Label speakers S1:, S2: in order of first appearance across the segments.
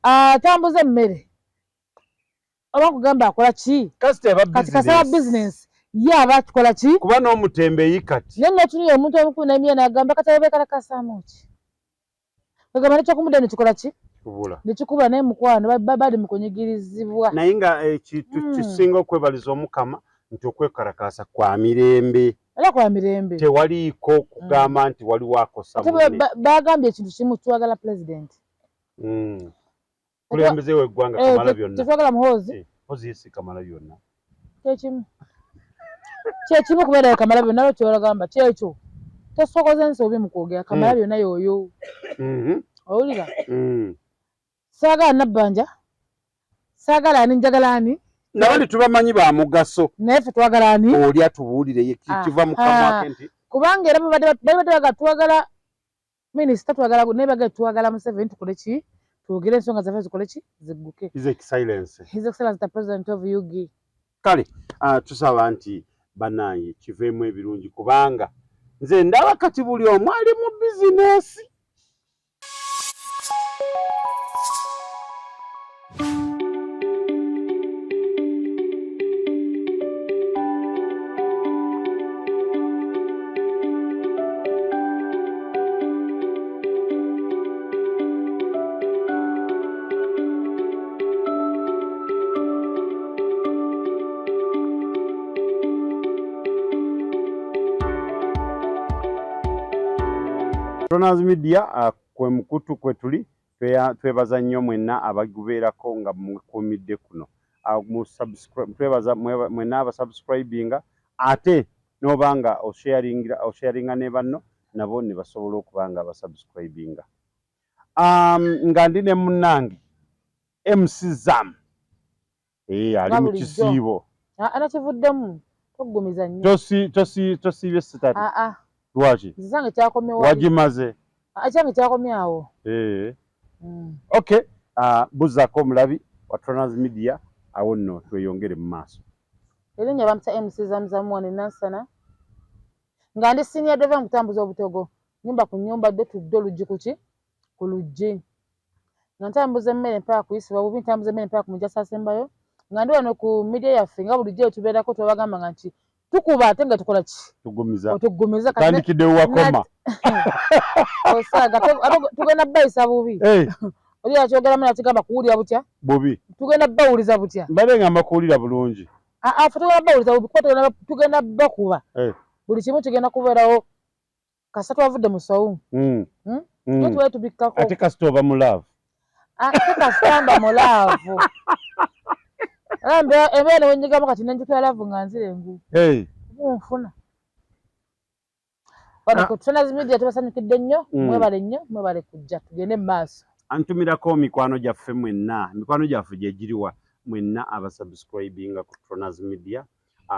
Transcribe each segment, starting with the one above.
S1: atambuza emmere oba kugamba akola ki kati kasaba business ye aba akikola ki
S2: kuba n'omutembeeyi kati
S1: naye notuniye omuntu omukulu n'emye n'agamba kati abe kalakasaamu ki kagamba nekyokumudde nekikola ki nekikubula naye mukwano bali mu kunyigirizibwa
S2: naye nga ekintu kisinga okwebaliza omukama nti okwekalakaasa kwa mirembe
S1: era kwa mirembe
S2: tewaliiko kugamba nti waliwo akosa
S1: bagambye ekintu kimu twagala pulezidenti
S2: kulembeze w'eggwanga kamala byonna
S1: tetwagala muhoozi
S2: hozi yesi kamala byonna
S1: kyekimu kubeerayo kamala byonna lwo kyolagamba kyekyo tosokoze nsobi mu kwogera kamala byonna yoyo owulira saagala nabbanja saagala ani njagala ani
S2: nabandi tubamanyi ba mugaso
S1: naye ffe twagala ani
S2: oli atubuulire kiva mu kamwa ke nti
S1: kubanga era babadde baga twagala minisita twagala naye baga twagala Museveni tukole ki twogere ensonga zaffe zikole ki zigguke
S2: his excellence
S1: the president of UG
S2: kale tusaba nti bannange kiveemu ebirungi kubanga nze ndaba kati buli omu ali mu bizinesi Patronaz Media kwe mukutu kwe tuli twebaza nnyo mwenna abagubeerako nga mukumidde kuno twebaza mwenna abasubscribinga ate n'obanga osharinga ne banno nabo ne basobola okuba nga abasubscribinga nga ndi ne munnange MC Zam ali mu kisiibo
S1: anakivuddemu togumiza nnyo
S2: tosiibye sitati lwaki
S1: zange kyakomye
S2: wagimaze
S1: kyange kyakomye awo
S2: okay buzzako omulabi wa Patronaz Media awo nno tweyongere mu maaso
S1: erinnya bamuta MC Zamzamwani Nansana nga ndi senior driver mu kutambuza obutogo nyumba ku nyumba dde tudde oluggi kuki ku luggi nga ntambuza emmere mpaka kuyisibwa bubi ntambuza emmere mpaka ku Mujasa Asembayo nga ndi wano ku media yaffe nga bulijjo tubeerako twabagamba nga nti tukuba ate nga tukola ki tugumiza
S2: tandikidde wakoma
S1: osaga tugenda bayisa bubi oli akyogeramu nakigamba kuwulira butya
S2: bubi
S1: tugenda bawuliza butya
S2: mbadde ngamba kuwulira bulungi
S1: fe tugenda bawuliza bubi kuba tugenda bakuba buli kimu kigenda kubeerawo kasita twavudde mu sowu tubaye tubikkako
S2: ate kasita oba mulaavu
S1: ate kasita mba mulaavu embeera newenyigamu kati nenjukira laavu nga nzira engu munfuna wano ku Patronaz Media tubasanyukidde nnyo mwebale nnyo mwebale kujja tugende mu maaso
S2: antumirako mikwano gyaffe mwenna mikwano gyaffe gyegiriwa mwenna abasubscribinga ku Patronaz Media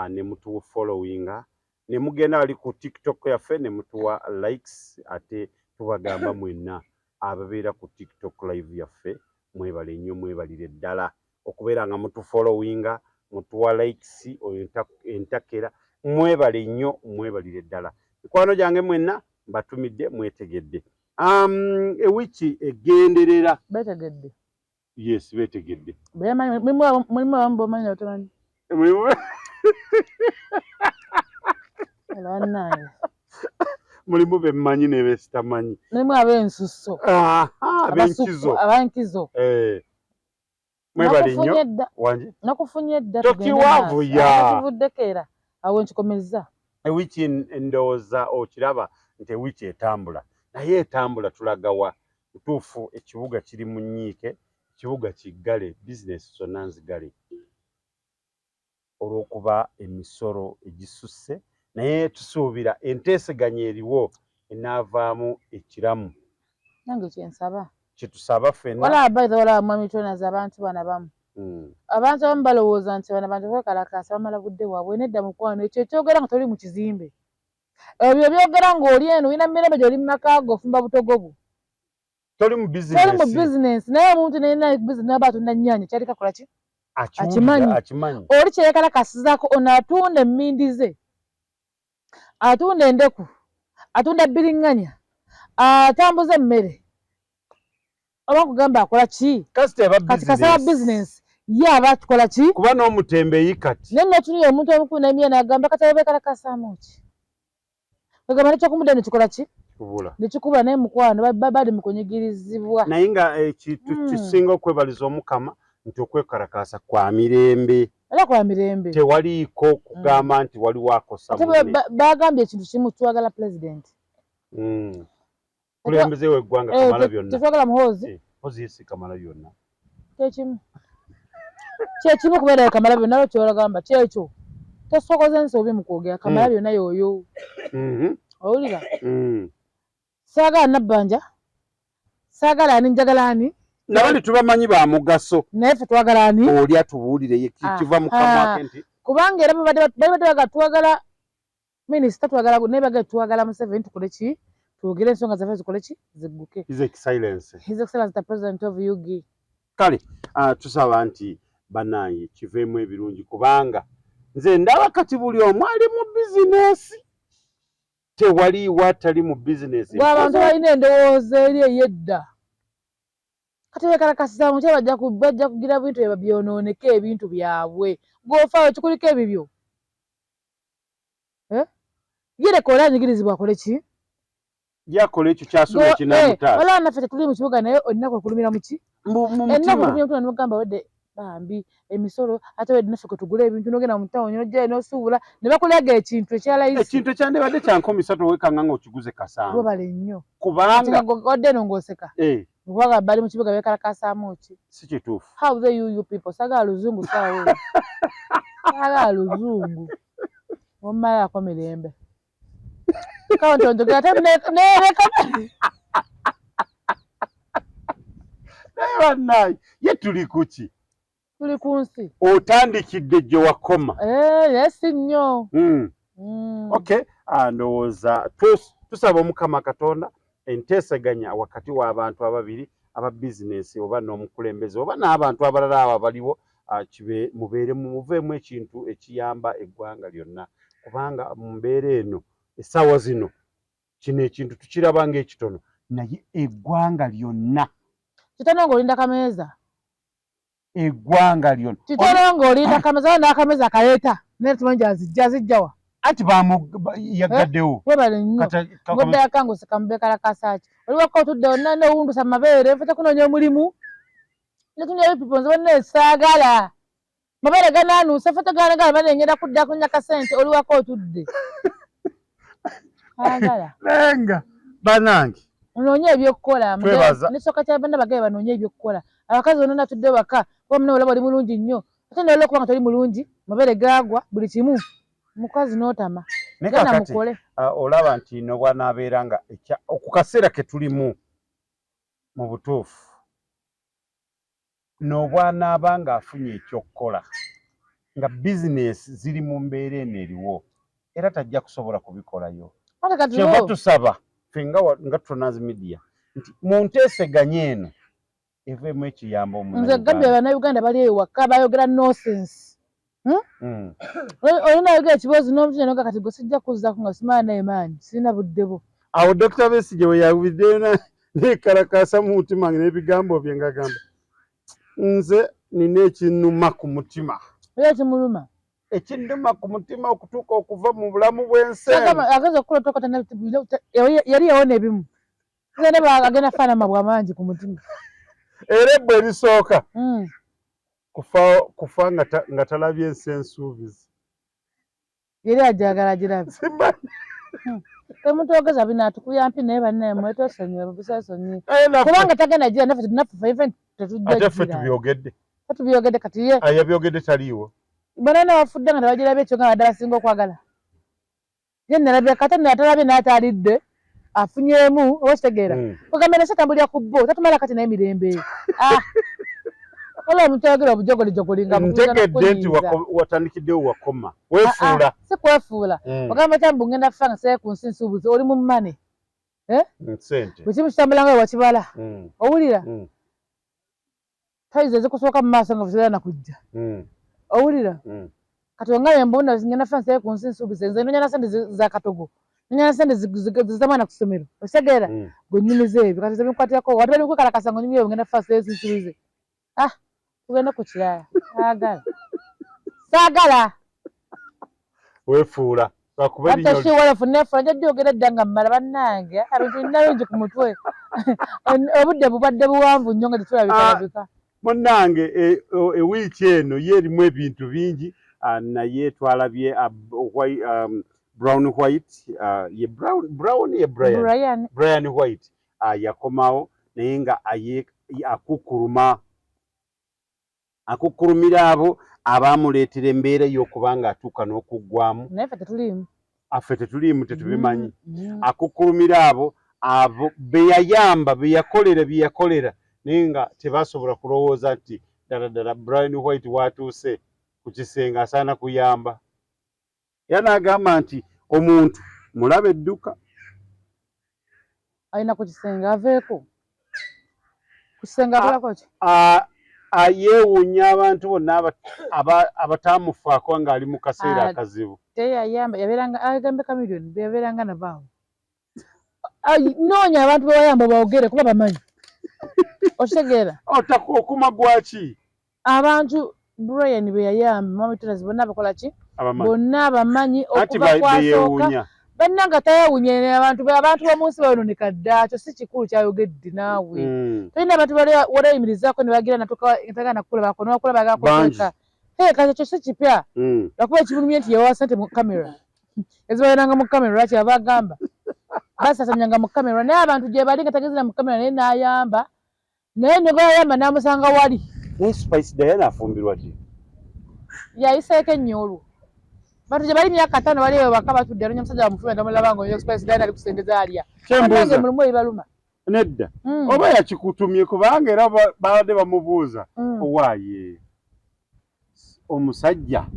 S2: ne mutuwa followinga ne mugenda wali ku TikTok yaffe ne mutuwa likes ate tubagamba mwenna ababeera ku TikTok live yaffe mwebale nnyo mwebalire ddala okubeera nga mutu followinga mutuwa likes oyo entakera mwebale nnyo mwebalire ddala mikwano gyange mwenna mbatumidde mwetegedde ewiki egenderera
S1: betegedde
S2: yes betegedde
S1: mulimu abamu bomanyi otomanyi
S2: mulimu bemmanyi ne besitamanyi
S1: mulimu ab'ensusso abankizo
S2: mwebale nnyo wanje
S1: nakufunye dda
S2: tokiwavuya
S1: kivuddeko era awo nkikomezza
S2: ewiki ndowooza okiraba nti ewiki etambula naye etambula tulagawa utuufu ekibuga kiri mu nnyiike ekibuga kiggale bizinesi zonna nzigale olw'okuba emisolo egisusse naye tusuubira enteeseganya eriwo enaavaamu ekiramu
S1: nange kyensaba
S2: kyetusaba ffenna
S1: wala baitha wala mwami tonaza abantu bana bamu abantu abamu balowooza nti bana bantu kwekalakaasa bamala budde waabwe nedda mukwano ekyo ekyogera nga toli mu kizimbe ebyo byogera ng'oli eno olina mirembe gy'oli mu maka go ofumba butogo bwo
S2: toli mu
S1: bizinesi naye omuntu nayina bizinesi naba atunda nnyaanya kyali kakola ki akimanyi oli kyeyekalakasizaako ono atunda emmindi ze atunda endeku atunda bbiriŋŋanya atambuza emmere Oba kugamba akola ki?
S2: Kasita eba
S1: Kati kasaba business. Ye aba tukola ki?
S2: Kuba n'omutembeeyi kati.
S1: Naye tuniyo omuntu omukulu n'emyenda agamba kati abe kalakasaamu ki? Bagamba n'ekyokumudde ne kikola ki?
S2: Kubula.
S1: Ne kikuba naye mukwano bali mu kunyigirizibwa.
S2: Naye nga ekintu kisinga okwebaliza Omukama nti okwekalakaasa kwa mirembe.
S1: Era kwa mirembe.
S2: Tewaliiko kugamba nti waliwo akosa munne.
S1: Bagambye ekintu kimu twagala president.
S2: Kulembeze w'eggwanga Kamalabyonna.
S1: Tetwagala muhoozi.
S2: Muhoozi ye si Kamalabyonna.
S1: Kyekimu. Kyekimu kubeera Kamalabyonna lwo kyolagamba kyekyo. Tosokoze ensobi mu kwogera Kamalabyonna y'oyo. Owulira? Saagala Nabbanja. Saagala ani njagala ani.
S2: Nabandi tubamanyi ba mugaso.
S1: Naye ffe twagala ani.
S2: Oli atubuulire ye kiva mu kamwa ke nti.
S1: Kubanga era babadde bagatwagala minisita twagala naye bagala twagala Museveni tukole ki? Twogere ensonga zaffe zikole ki? Zigguke.
S2: His Excellency.
S1: His Excellency the President of UG.
S2: Kale, tusaba nti bannange kiveemu ebirungi kubanga nze ndaba kati buli omu ali mu bizinesi. Tewaliiwo atali mu bizinesi.
S1: Abantu balina endowooza eri ey'edda. Kati bekalakasiza mu kya bajja kugira bintu ebyo byonooneka ebintu byabwe. Gw'ofaayo kikuliko ebibyo. Yereka oli anyigirizibwa akole ki?
S2: Yakola ekyo kyasoma ekinamutaasa.
S1: Waliwo naffe tuli mu kibuga naye olinaku okulumira mu ki?
S2: Mu mutima.
S1: Ennaku okulumira n'ogamba wedde bambi emisolo ate wedde naffe kwe tugula ebintu n'ogenda mu ttawuni n'ojjayo n'osuubula ne bakulega ekintu ekyalayisi.
S2: Ekintu ekyandibadde kya 900 weekanga ng'okiguze kasanga.
S1: Webale nnyo.
S2: Kubanga
S1: odde n'ong'oseka. Kubanga bali mu kibuga beekalakasaamu ki?
S2: Si kituufu.
S1: How the you people? Saagala luzungu saawo. Saagala luzungu. Ommalako mirembe. Kaunti onjogera ate neereka.
S2: Bannaye ye tuli ku ki?
S1: Tuli ku nsi.
S2: Otandikidde gye wakoma.
S1: Yesi nnyo.
S2: Okay, ndowooza tusaba Omukama Katonda enteesaganya wakati w'abantu ababiri aba bizinesi oba n'omukulembeze oba n'abantu abalala abo abaliwo muveemu ekintu ekiyamba eggwanga lyonna kubanga mu mbeera eno essaawa zino kino ekintu tukiraba ng'ekitono naye eggwanga lyonna.
S1: Kitono ng'olinda kameeza.
S2: Eggwanga lyonna.
S1: Kitono ng'olinda kameeza n'akameeza kaleeta naye tumanyi gyazijjawa.
S2: Anti yagaddewo.
S1: Webale nnyo. Ngodde yakangusika mu beekalakasa ki. Oli waka otudde onna n'owundusa mabeere nfete kunoonya omulimu. Netunya ebipipo nze bonna saagala. Mabeere ganaanuusa nfete ganagala bane ngenda kudda kunya kasente oli waka otudde. Saagala.
S2: Lenga banange.
S1: Onoonye ebyokukola. N'ekisooka kya banna bagabe banoonye ebyokukola. Abakazi bonna natudde waka kuba munne olaba oli mulungi nnyo. Ate n'olaba okuba nga toli mulungi mabeere gaagwa buli kimu. Mukazi n'otama.
S2: Gana mukole. Olaba nti no bwanaabeera nga ku kaseera ke tulimu mu butuufu n'obwanaaba ng'afunye ekyokukola nga bizinesi ziri mu mbeera eno eriwo era tajja kusobola kubikolayo. Kyeva tusaba ffe nga Tronas Media nti mu nteeseganya eno eveemu ekiyamba
S1: nze gambye bannayuganda bali ewaka bayogera nonsense. Olina ayogera ekibuuzo n'omutina noga kati gwe sijja kuzzaako nga simaala naye maanyi sirina budde bo.
S2: Awo Dr. Besigye we yawuliddeyo neekalakaasa mu mutima n'ebigambo bye ng'agamba nze nina ekinnuma ku mutima.
S1: Era ekimuluma?
S2: Ekinnuma ku mutima okutuuka okuva mu bulamu bw'ensi.
S1: Ageza okukulotokota yali yawona ebimu. Nze ne agenda faanama bw'amangi ku mutima.
S2: Era ebbwe erisooka kufa nga talabye ensi ensuubizi.
S1: Yali ajagala agirabe. Temutwogeza binatukubya mpi naye bannaye mwetosonyiwe busasonyiwe. Kubanga tagenda gira naffe ffe tetujja gira.
S2: Ate ffe tubyogedde.
S1: Tubyogedde kati ye.
S2: Yabyogedde taliiwo.
S1: Banana wafudde nga tebagirabye ekyo nga baddala singa okwagala. Ye nalabye kate natalabye n'ataalidde afunyeemu oba kitegeera. Kugamba nese tambulira ku bbo tatumala kati naye mirembe. Wala omuntu ayogera obujogoli nga
S2: ntegedde nti watandikiddewo wakoma weefuula.
S1: Si kwefuula. Ogamba tambu ngenda kufa nga seye ku nsi nsuubuzi oli mu mmane.
S2: Nsente.
S1: Bwe kimu kitambula nga wekibala. Owulira? Tayize zikusooka mu maaso nga busobola na kujja. Owulira? Kati ongaye mbona ngenda kufa nga seye ku nsi nsuubuzi nze noonya na ssente za katogo. Nya sente zizamana kusomero. Osegera gonyumize ebyo kati zebikwatako watu bali kukalakasa ngonyumye ngenda fast esisibize. Tugenda ku kirala. Sagala.
S2: Wefuula. Bakubali nyo.
S1: Ate wala funne fanja jogera danga mala bannange abantu nalungi ku mutwe. Obudde bubadde buwanvu nnyo nga tetulabika.
S2: Munnange ewiiki eno yeerimu ebintu bingi naye twalabye Brown White ye Brian White yakomawo naye nga akukurumira abo abaamuleetera embeera y'okuba nga atuuka n'okuggwamu.
S1: Naye
S2: Ffe tetuliimu tetubimanyi. Akukurumira abo be yayamba be yakolera naye nga tebasobola kulowooza nti ddala Brian White watuuse ku kisenge asaana kuyamba. Era n'agamba nti omuntu mulaba edduka.
S1: Alina ku kisenge aveeko. Ku kisenge akolako ki?
S2: Yeewuunya abantu bonna abataamufaako ng'ali mu kaseera akazibu.
S1: Teyayamba yabeeranga agambe Chameleone yabeeranga nabaawo. Noonya abantu bewayamba bawogere kuba bamanyi. Otegeera?
S2: Okuma gwaki?
S1: Abantu Brian be yayamba Mama Terazi bonna bakola ki? Bonna bamanyi okuva kwasooka. Bannanga tayawunye abantu b'omunsi bayonooneka dda kyo si kikulu kyayogedde naawe. Tulina abantu waleyimirizaako ne bagira natagana kukulabako n'okulaba agakoteeka. Kati ekyo si kipya. Lwakuba ekibulumye nti yawa ssente mu kamera. Ezibaleranga mu kamera lwaki aba agamba. Basasanyanga mu kamera naye abantu gye bali nga tagezera mu kamera naye n'ayamba. Naye ne bayamba n'amusanga wali.
S2: Naye Spice Diana afumbirwa ddi?
S1: Yayiseeko ennyolu. Bantu gye bali myaka 5 bali baka batudde nnyo musajja bamufumba ndamulaba ngo Spice Diana ali kusengeza alya.
S2: Kyembuuza
S1: mulimu ebibaluma.
S2: Nedda. Oba yakikutumye kubanga era baadde bamubuuza. Owaaye. Omusajja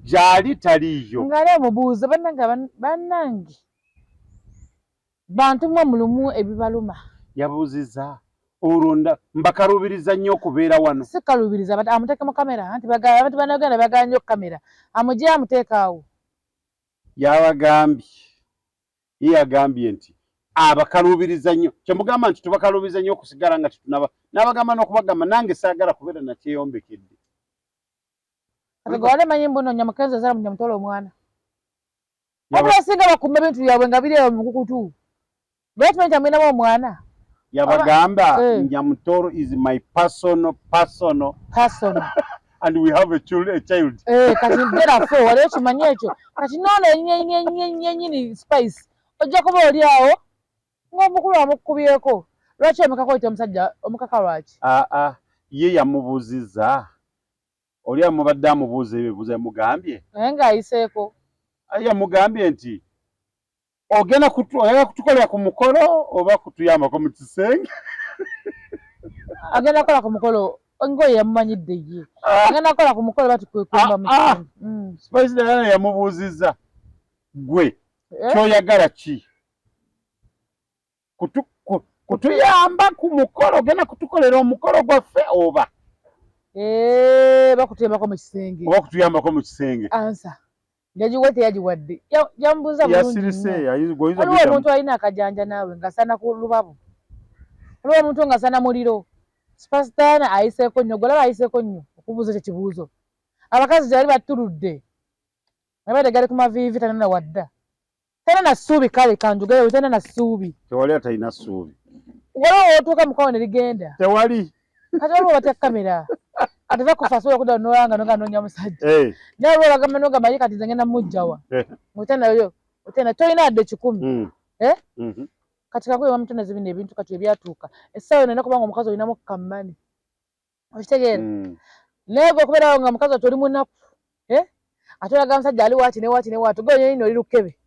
S2: gyali taliyo.
S1: Ngale mubuuza bannange. Bantu mwe mulumu ebibaluma.
S2: Yabuuzizza. Olonda mbakalubiriza nnyo okubeera wano.
S1: Si kalubiriza amuteeka mu kamera anti abantu banagenda bagala nnyo kamera amugye amuteeka awo.
S2: Yagambye nti abakalubiriza nnyo kyemugamba nti tubakalubiriza nnyo okusigala nga tetunaba n'abagamba n'okubagamba nange saagala kubeera nakyeyombekedde.
S1: Kati gwe wali manyi mbunoonya mukenzi azaala munyamutoola omwana. Wabula singa bakuuma ebintu byabwe nga biri eyo mu mukukutu. Gwe tumanyi nti amwinamu omwana.
S2: Yabagamba Nyamutoro is my personal and we have a child.
S1: Kati ngeraffe waliyo kimanyi ekyo kati noono ennyini Spice ojja kuba oli awo ng'omukulu amukubyeko lwaki omukaka oyita omusajja omukaka lwaki?
S2: Ye yamubuuzizza oli amubadde amubuuza ebibuuzo yamugambye
S1: naye ng'ayiseeko
S2: yamugambye nti ogenda kutukolera ku mukolo oba kutuyambako mu kisenge?
S1: Agenda kukola ku mukolo ngoye yamumanyidde ye. Agenda kukola ku mukolo batukwekumba mu kisenge.
S2: Spice Diana yamubuuzizza gwe kyoyagala ki? Kutuyamba ku mukolo ogenda kutukolera omukolo gwaffe oba?
S1: Bakutuyambako mu kisenge.
S2: Oba kutuyambako mu kisenge.
S1: Ansa. Yagiwa teyagiwadde. Yambuuza bulungi.
S2: Yasirise
S1: waliwo omuntu alina akajanja naawe ng'asana ku lubabu. Waliwo omuntu ng'asana muliro. Spice Diana ayiseeko nnyo golaba ayiseeko nnyo okubuuza ekyo kibuuzo. Abakazi gyali batuludde. Nabadde gali ku maviivi tanana wadda. Tena na ssuubi kale kanjugayo tena na ssuubi.
S2: Tewali atalina ssuubi.
S1: Waliwo otuuka mukawo ne ligenda.
S2: Tewali.
S1: Kati waliwo batya kamera. Atava kufa sobola kudda n'olanga noonya musajja. Naye olwo bagamba n'ogamba ye kati nze ngenda mujjawa. Otena tolina adde 10. Kati kakuye bamutoneze bino ebintu kati ebyatuuka. Essaawa eno olina kubanga omukazi olinamu kammani. Okitegeera? Naye gwe okubeerawo nga mukazi ati oli munaku. Ate olaga musajja ali waaki ne waaki ne waaki. Gwe nyini oli lukebe.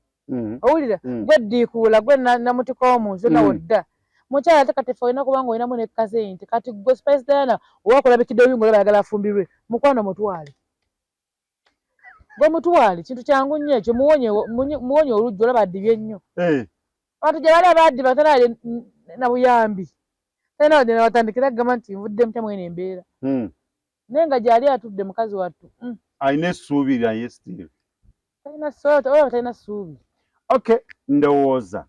S1: Owulira? Gwe ddiikuula gwe namutika w'omuntu nawo dda. Mukyala ate kati olina kubanga olinamu ne kasente kati gwe Spice Diana owakulabikidde obi ng'olaba ayagala afumbirwe mukwano mutwale. Gwe mutwale kintu kyangu nnyo ekyo muwonye olujja olaba addibye nnyo. Abantu gye bali abaddi batanaale na buyambi. Naye nawe ne batandikira agamba nti nvudde mutya mwene embeera. Naye nga gyali atudde mukazi wattu.
S2: Alina essuubi naye still.
S1: Talina ssuubi.
S2: Okay, ndowooza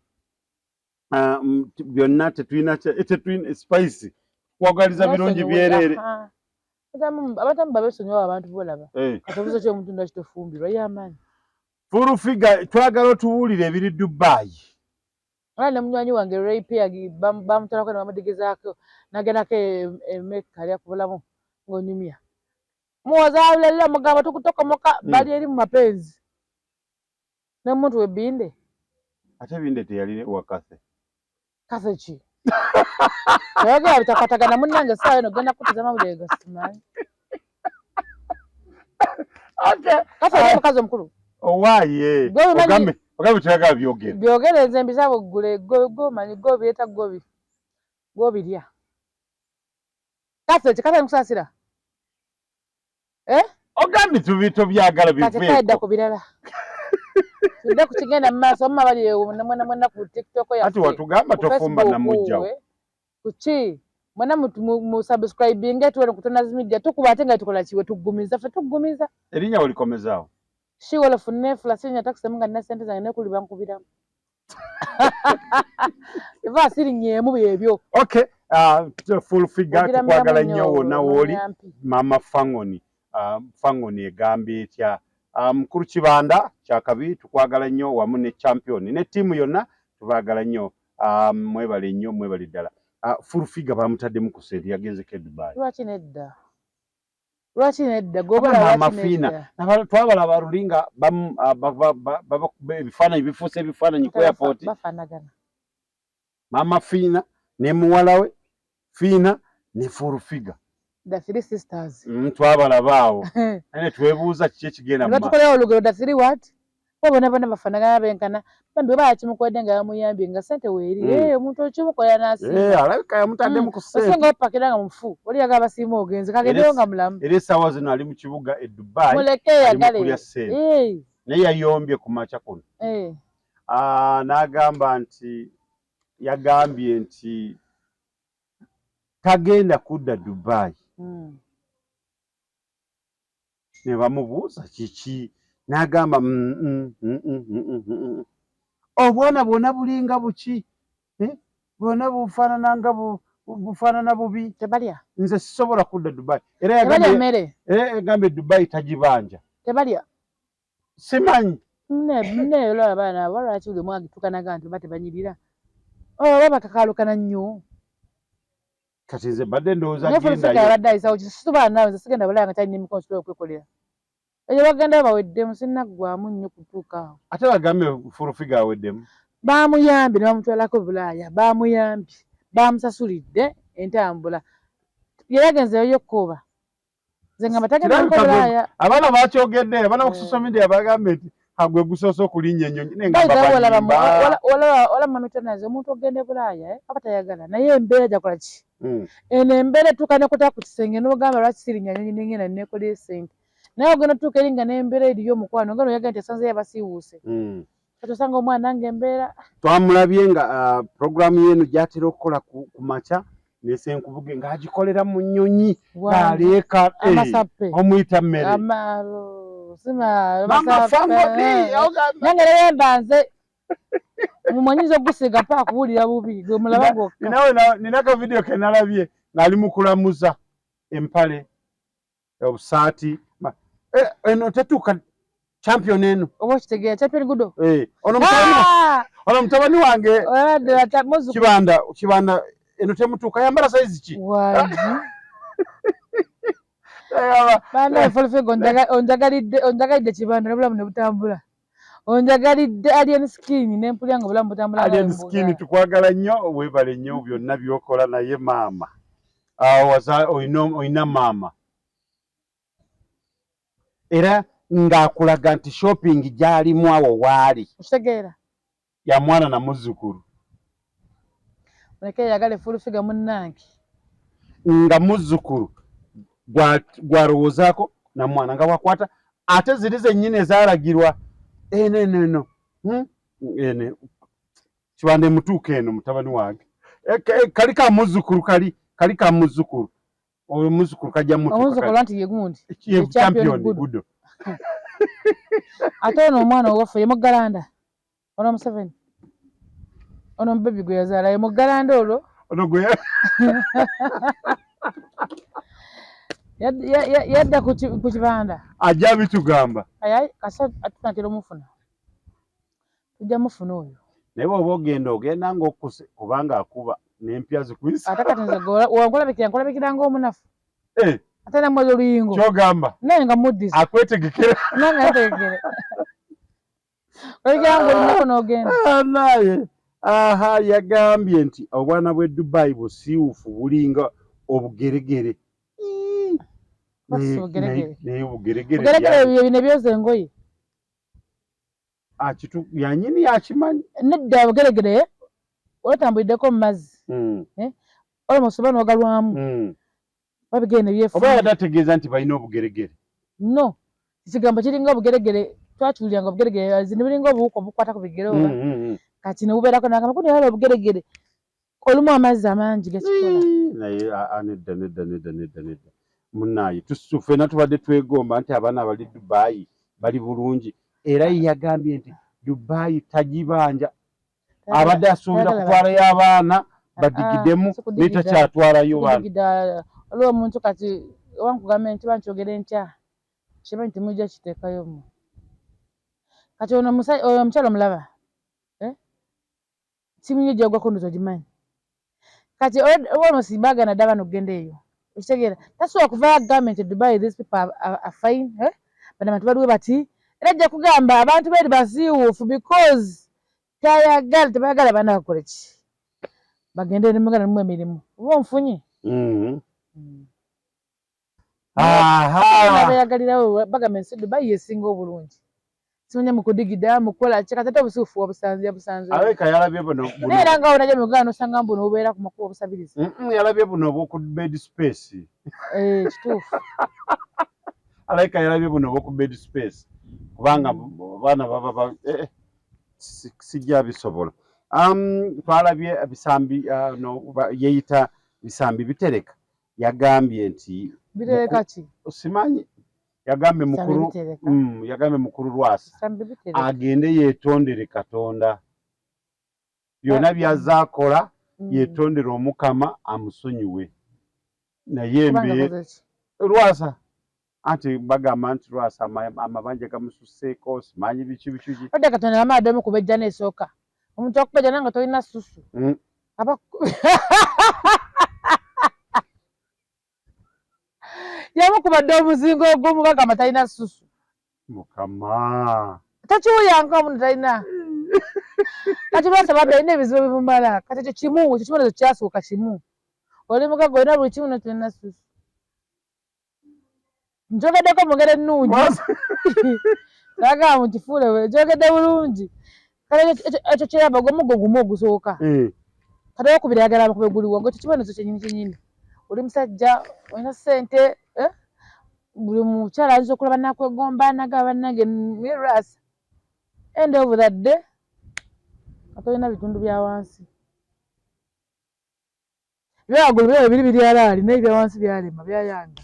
S2: byonna tetulina spice kwagaliza birungi byerere.
S1: Abatamu babesonyiwa abantu bolaba. Katobuzo ky'omuntu ndakitofumbirwa y'amaanyi.
S2: Full figure twagala otuwulire ebiri Dubai.
S1: Ne munywanyi wange Ray Peagi bamutalako ne bamudigizaako nagendako Mecca ali akubulamu ng'onyumya. Muwazaalira mugamba tukutokomoka bali eri mu mapenzi. N'omuntu webinde.
S2: Ate binde teyali wakase.
S1: Kase ki? Oyagala bitakwatagana munnange essaawa eno genda kutiza mawulire gasimanyi.
S2: Okay.
S1: Kase ali mukazi omukulu.
S2: Owaaye. Ogambe tuyagala byogere.
S1: Byogere nze mbisaba oggule gomanyi gobyeta gobirya. Kase ki kase mukusaasira?
S2: Ogambe tubito byagala biveeko.
S1: Kati kaidda ku birala. Tudde ku kigenda mu maaso omuma bali mwena ku TikTok ya.
S2: Ati watugamba tofumba na mujjawo.
S1: Kuki? Mwena mu subscribing tuwene ku Tonazi Media tukuba ate nga tukola kiwe tugumiza fe tugumiza.
S2: Erinnya olikomezaawo.
S1: Shiwala funefula sinya takusemu nga nina sente zange nekuli bankubiramu. Eva siri nyemu byebyo.
S2: Okay, full figure tukwagala nnyo wonna woli Mama Fangoni. Fangoni egambye etya mukulu Kibanda kyakabi tukwagala nnyo wamu ne champion ne tiimu yonna tubaagala nnyo mwebale nnyo mwebale ddala. Full figure bamutaddemu ku sente yagenzeko e Dubai.
S1: Lwaki nedda? Lwaki nedda? Gobola lwaki nedda?
S2: Twabala barulinga ebifaananyi bifuuse ebifaananyi ku airport.
S1: Bafaanagana.
S2: Mama Fiina ne muwala we Fiina ne full figure.
S1: The three sisters.
S2: Twabalabaawo. Ane twebuuza kiki ekigenda mu maaso.
S1: Tukolewo olugero the three what? Bona bafaanagana benkana. Bambi bakimukodde nga bamuyambye nga ssente weeri. Omuntu okimukola n'asiima.
S2: Alabika yamutaddemu ku ssente.
S1: Osinga opakira nga mufu. Oli yagala basiima ogenze kagendeyo nga mulamu.
S2: Era essaawa zino ali mu kibuga e Dubai.
S1: Muleke yagale.
S2: Kulya ssente. Naye yayombye ku makya kuno. N'agamba nti yagambye nti tagenda kudda Dubai. Ne bamubuuza kiki n'agamba obwana bwonna bulinga buki bwonna bufaanana nga bufaanana bubi
S1: tebalya
S2: nze sisobola kudda Dubai era yagambye Dubai tagibanja
S1: tebalya
S2: simanyi
S1: mune olaba abaana lwaki buli mwagi tukanaga nti batebanyirira oba bakakalukana nnyo
S2: kati nze badde ndowooza
S1: gendayo abadde ayisawo kisitubala nawe nze sigenda balaya nga talina emikono sobola okwekolera eyo bagenda baweddemu sinnaggwamu nnyo kutuuka awo
S2: ate bagambe full figure aweddemu
S1: baamuyambye ne bamutwalako bulaaya baamuyambye baamusasulidde entambula yeyagenzeyo yokkuba nze nga batagenda ko bulaaya
S2: abaana bakyogedde abaana ku social media bagambe nti agwe gusoose okulinnya ennyonyi
S1: olaba mamitonaze omuntu ogende bulaaya aba tayagala naye embeera jakola ki eno embeera etuuka nekutaka ku kisenge n'ogamba lwaki sirinya nyonyi nengenda nekola esente naye ogenda otuuka eri nga n'embeera eriyo omukwano nga noyaga nti esanzeyo abasiiwuuse kati osanga omwana nga embeera
S2: twamulabye nga puroguramu y'eno gyatera okukola ku makya nesenkubuge ng'agikolera mu nnyonyi ng'aleeka omuyita mmere
S1: nange naye mbanze mumwanyiza ogusiga mpa kuwulira bubi gwe mulaba gwokka
S2: nina ka vidiyo ke nalabye ng'ali mu kulamuza empale obusaati eno tetuuka champion eno
S1: oba okitegeera champion gudo
S2: ono mutabani wange Kibanda eno temutuuka yambala saizi ki
S1: baana folofego onjagalidde Kibanda n'obulamu ne butambula onjagalidde alien skin n'empulya nga obulamu butambula
S2: alien skin tukwagala nnyo weebale nnyo byonna byokola naye maama oyina maama era ng'akulaga nti shopping gy'alimu awo waali
S1: okitegeera
S2: ya mwana na muzzukulu
S1: muleke yagale fulufiga munnange
S2: nga muzzukulu gwalowoozaako na mwana nga wakwata ate ziri zennyini ezaalagirwa eno ene Kibanda emutuuka eno mutabani wange kali ka muzzukulu kali ka muzzukulu oyo muzzukulu kajja
S1: mutuuka nti ye gundi
S2: champion gudo
S1: ate ono omwana owaffe ye Muggalanda ono Museveni ono baby gwe yazaala ye mugalanda olwo
S2: ono gwe
S1: yadda ku kibanda
S2: ajja bitugamba
S1: ayi kasa atunatera omufuna tujja mufuna oyo
S2: naye bw'oba ogenda ng'okkuse kubanga akuba n'empya zikwisa
S1: ate kati nze nkolabikira ng'omunafu ate namwoyo oluyingo
S2: kyogamba
S1: naye nga muddiza
S2: akwetegekera
S1: nange yategekere olabikira ng'olinako n'ogenda
S2: naye yagambye nti obwana bw'e Dubai busiiwufu bulinga obugeregere naye obugeregere
S1: byo bino ebyoza engoye
S2: yanyini yakimanyi
S1: nedda obugeregere olatambuliddeko mu mazzi olamos oba n'ogalwamu babigenda ebyefu
S2: oba yadategeeza nti balina obugeregere
S1: no ekigambo kiringa obugeregere twakiwuliranga obugeregere zino biringa obuwuka obukwata ku bigere oba kati ne bubeerako nagamba kuni wala obugeregere olumu amazzi amangi gekikola
S2: naye nedda munaaye ffenna tubadde twegomba nti abaana bali Dubai bali bulungi era yagambye nti Dubai tagibanja abadde asuubira kutwalayo abaana badigiddemu naye takyatwalayo baana
S1: waliwo omuntu kati wankugamba nti bankyogere ntya kimanyi temujja kiteekayo mu kati ono omukyala omulaba simu nnyo gyagwako ndoto gimanyi kati almost baagana dda abaana okugenda eyo okitegeera tasobola kuvaayo agambye nti Dubai these people are fine bano abantu baliwe bati era ajja kugamba abantu bali basiiwuufu because tebayagala baana bakole ki bagende nemugana nemu emirimu oba onfunye abayagalirawo bagamba ensi Dubai yesinga obulungi simanya mukudigida mukola ki kati ate obusiiwufu wabusanze
S2: alabika yalabye buno
S1: naye era nga onaja muganda nosanga mbuno obubeera ku makubo obusabiriza
S2: yalabye buno obw'oku bed space
S1: kituufu
S2: alabika yalabye buno obw'oku bed space kubanga abaana baba sijja bisobola twalabye bisambi yeeyita bisambi bitereka yagambye nti
S1: bitereka ki
S2: simanyi yagambye mukulu Lwasa agende yeetondere Katonda byonna by'azaakola yeetondere Omukama amusonyiwe naye Lwasa anti bagamba nti Lwasa amabanja gamususseeko simanyi biki
S1: odde Katonda amaadde kubejja n'esooka omuntu okubejja nanga tolina ssusu yamukubadde omuzingo ogumu bagamba talina ssusu
S2: Mukama
S1: takiwulyanka omuntu talina kati Lwasa badde alina ebizibu bimumala kati ekyo kimu ekyo kibonezo kyasooka kimu oli mugaga olina buli kimu notolina ssusu njogeddeko mu ngeri ennungi agamba mukifuule njogedde bulungi kale ekyo kiraba gwomuggo gumu ogusooka kati okubiri ayagala bakube guliwo ekyo kibonezo kyenyini oli musajja olina ssente buli mukyala ayinza okulaba nakwegomba nagaba bannange Lwasa end of that day katolina bitundu bya wansi byagulu byo biri byalaali naye bya wansi byalema byayanga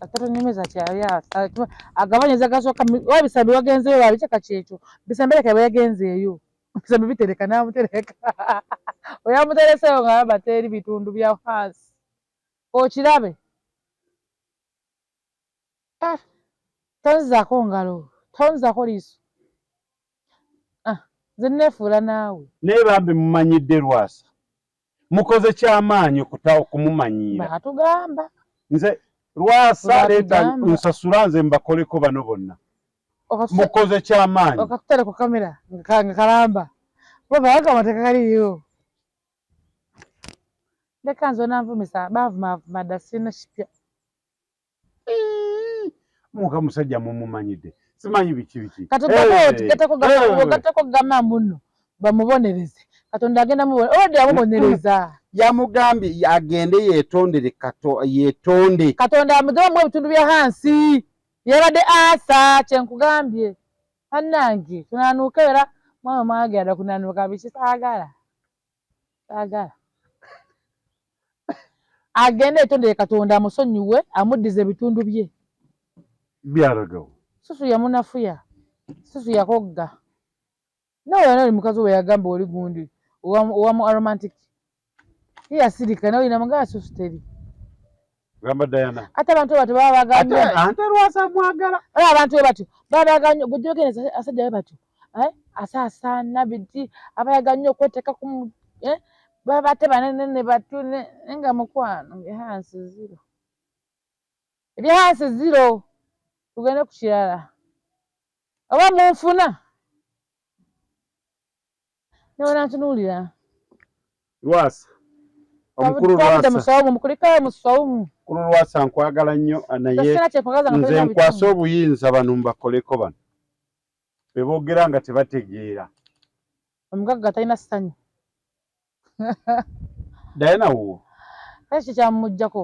S1: atatunyemeza kyaya agabanyeza gasooka wabisambi wagenzeyo babicaka kyekyo bisambi leka bayagenzeeyo bisambi bitereka namutereka oyamutereseyo nga bateeri bitundu bya wansi okirabe tonzizaako ngalo tonzizaako liiso nze neefuula naawe
S2: naye bambi mumanyidde Lwasa mukoze kyamaanyi okumumanyiira
S1: batugamba
S2: nze Lwasa leeta nsasula nze mbakoleko bano bonna mukoze kyamaanyi
S1: okatutale ku kamera nga kalamba babagamba tekakaliyo leka nze onanvumisa bavuma dda sirina kipya
S2: muka musajja mumumanyidde simanyi biki
S1: katugateko gama muno bamubonereze Katonda agenda odi amubonereza
S2: yamugambye agende yeetondere yeetonde
S1: Katonda amudomu ebitundu bya hansi yabadde asa kyenkugambye annange tunanuuka era mwana mwagenda kunanuuka biki saagala agende yeetondere Katonda amusonyiwe amuddize ebitundu bye
S2: byalagawo
S1: susu yamunafuya susu yakogga nawe nali mukazi we yagamba oli gundi owa romantic yasirika nawe ina mugala susiteri
S2: gamba Diana
S1: ate abantu bati baba baganye
S2: ate Lwasa mwagala
S1: abantu bati baba baganye bujogene asajja bati asasana biti abayaganye okweteka ku baba ate banene batune nga mukwano ehansi zero ebyahansi zero tugende ku kirala oba munfuna newona ntunuulira
S2: Lwasa omukulu Lwasa
S1: musawumu mukulikayo musawumu
S2: kulu Lwasa nkwagala nnyo naye nze nkwasa obuyinza bano mbakoleko bano beboogera nga tebategeera
S1: omugaga talina ssanyu
S2: Diana wo
S1: kale kyamujjako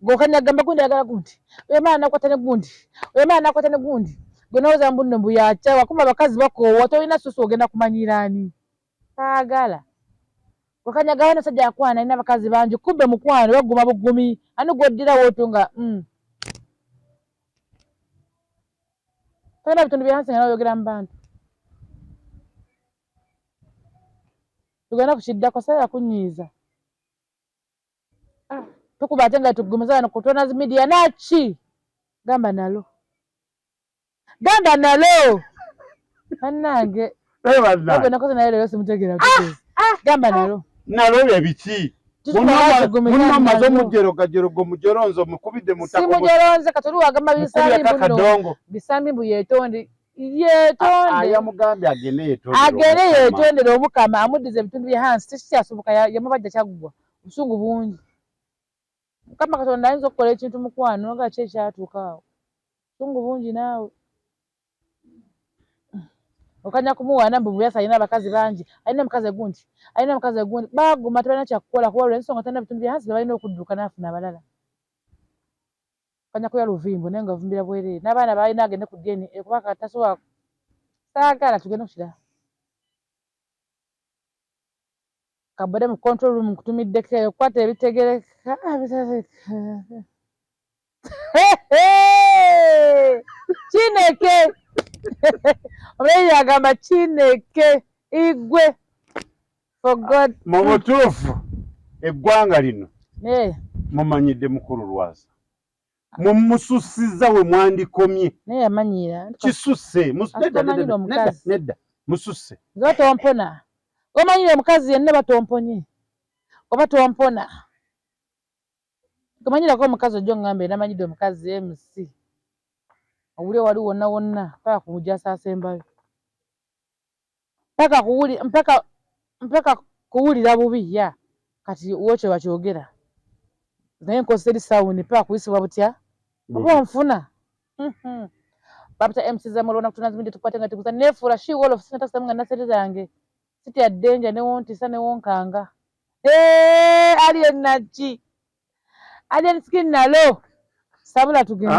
S1: gokanyagamba gundi ayagala gundi oyomala nakwata ne gundi oyomala nakwata ne gundi gwe nawooza mbunno mbu yakyawa kumba abakazi bakoowa tolina susu ogenda kumanyiraani kaagala gokanyagawo nasajja yakwana alina abakazi bangi kubbe mukwano baguma bugumi ani gwoddirawo oto nga tolina bitundu byansi nga nawyogera mu bantu tugenda kukiddako sayira kunyiiza tukuba ate nga tugumiza wano ku Tonazi Media naki gamba nalo bannange nakoze naye leero simutegeera gamba
S2: nalo bye biki munomaze omujerogajero mujoronzo mukubidde mutako
S1: simujeronze katoli wagamba bisambi mbu yetonde
S2: yamugambye agende
S1: yetondere omukama amuddiza ebitundu bye hansi tekikyasoboka yamubajja kyaggwa obusungu bungi mukama katonda ayinza okukola ekintu mukwano nga ki ekyatuuka awo obusungu bungi naawe okanya kumuwaana mbu buyasa alina abakazi bangi alina mukazi gundi baguma tebalina kyakukola kuba lwensonga talina bitundu bye hansi bebalina okudduka naafuna abalala okanya kuya luvimbo naye nga ovumbira bwereere n'abaana balina agende ku deni kuba katasobola saagala tugende kukirala kabode mu control room nkutumiddeko okukwata ebitegereka Kineke omuleyi yagamba Kineke igwe for God
S2: mu butuufu eggwanga lino mumanyidde mukulu Lwasa mumususiza we mwandikomye
S1: naye yamanyiira
S2: kisusse nedda mususse
S1: nga tompona omanyire omukazi yenna batomponye oba tompona tomanyirako omukazi ojjo ngamba namanyidde omukazi MC owulire wali wonna wonna paka kumujasa asembayo mpaka kuwulira bubi ya kati wokyo bakyogera naye nkoseri sawuni paka kuyisibwa butya oba onfuna babuta MC zamulona kutunazi Media tukwate nga tukuza nefuula she wall of sina nga nasete zange siti ya danger newontisa newonkanga alien nachi alien skin nalo sabula tugende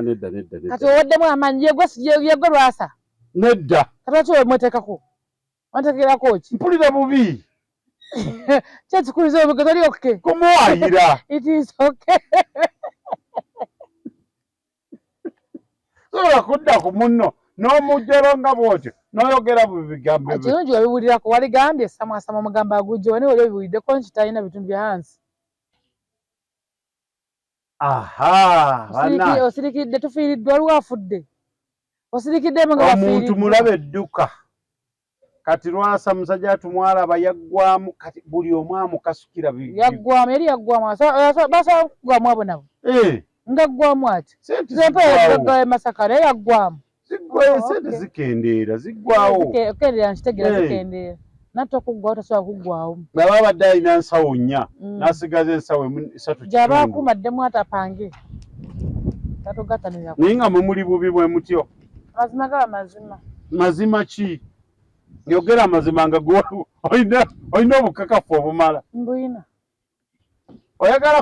S2: nedda
S1: kati owaddemu amanyi yegwe Lwasa
S2: nedda
S1: kati lwaki omweteekako onteekerako ki
S2: mpulira bubi
S1: kyekikuliza obuge toli oke
S2: kumuwayira
S1: it is okay
S2: sobola kudda ku munno n'omujjero nga bwotyo n'oyogera bubi bigambo
S1: ekirungi wabiwulirako waligambye samwasama omugambo agujja wani oli obiwuliddeko nti talina bitundu bya hansi osirikidde tufiiriddwa lwafudde osirikiddemu nga
S2: omuntu mulaba edduka kati Lwasa musajja atumwalaba yaggwamu kati buli omu amukasukira
S1: yaggwamu yali yaggwamu basobola kuggwamu abo nabo nga ggwamu ati zempeegae Masaka naye yaggwamu
S2: sente zikendeera ziggwawo
S1: okendeera nkitegeera zikendeera natta okuggwawo tasobola kuggwawo
S2: baba abadde alina nsawo 4 n'asigaza ensawo 3
S1: gyaba akuumaddemu atapange tatogatano
S2: naye nga mumuli bubi bwe mutyo
S1: mazima gaba mazima
S2: mazima ki yogera amazima nga olina obukakafu obumala
S1: mbuyina
S2: oyagala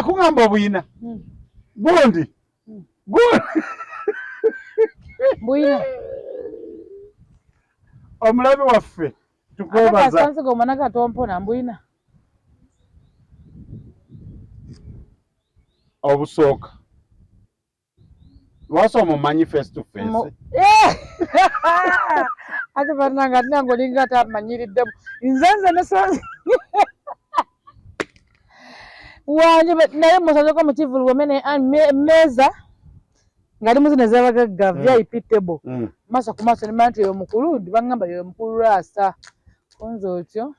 S2: kugamba obuyina gundi
S1: mbuyina
S2: omulabe waffe tukwebaza
S1: asansiga omwana tompona mbuyina
S2: obusooka Lwasa omumanyi face to face
S1: ate bananga nango linga tamanyiridde nzenze nesonzi wanje naye musazo ko mukivulu wamene meza ngali muzine zabagagga VIP table masa ku maso ni mantu yo mukulu ndibangamba yo mukulu rasa konzo otyo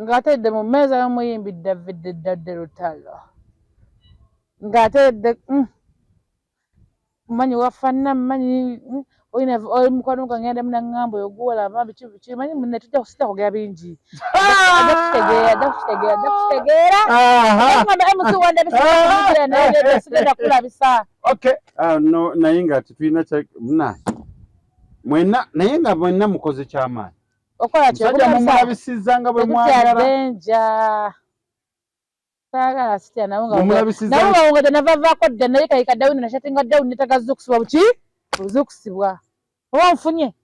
S1: ngatedde mu meza y'omuyimbi David Dadde Lutalo ngatedde manyi wafana manyi oyina mukwano ngenda muna ngambo yoguwala mabi kibi manyi munne tujja kusita kugera bingi dakutegeera ngamba MC wanda bisira naye sigenda kulabisa
S2: okay no naye nga tulina muna mwena naye nga mwena mukoze kyamaanyi
S1: okola kyo
S2: mulabisizanga bwe mwagala
S1: benja sagala sitya naunga naunga navavako dda naye kayika dawuni nashatinga dawuni netagazukusibwa buki buzukusibwa oba nfunye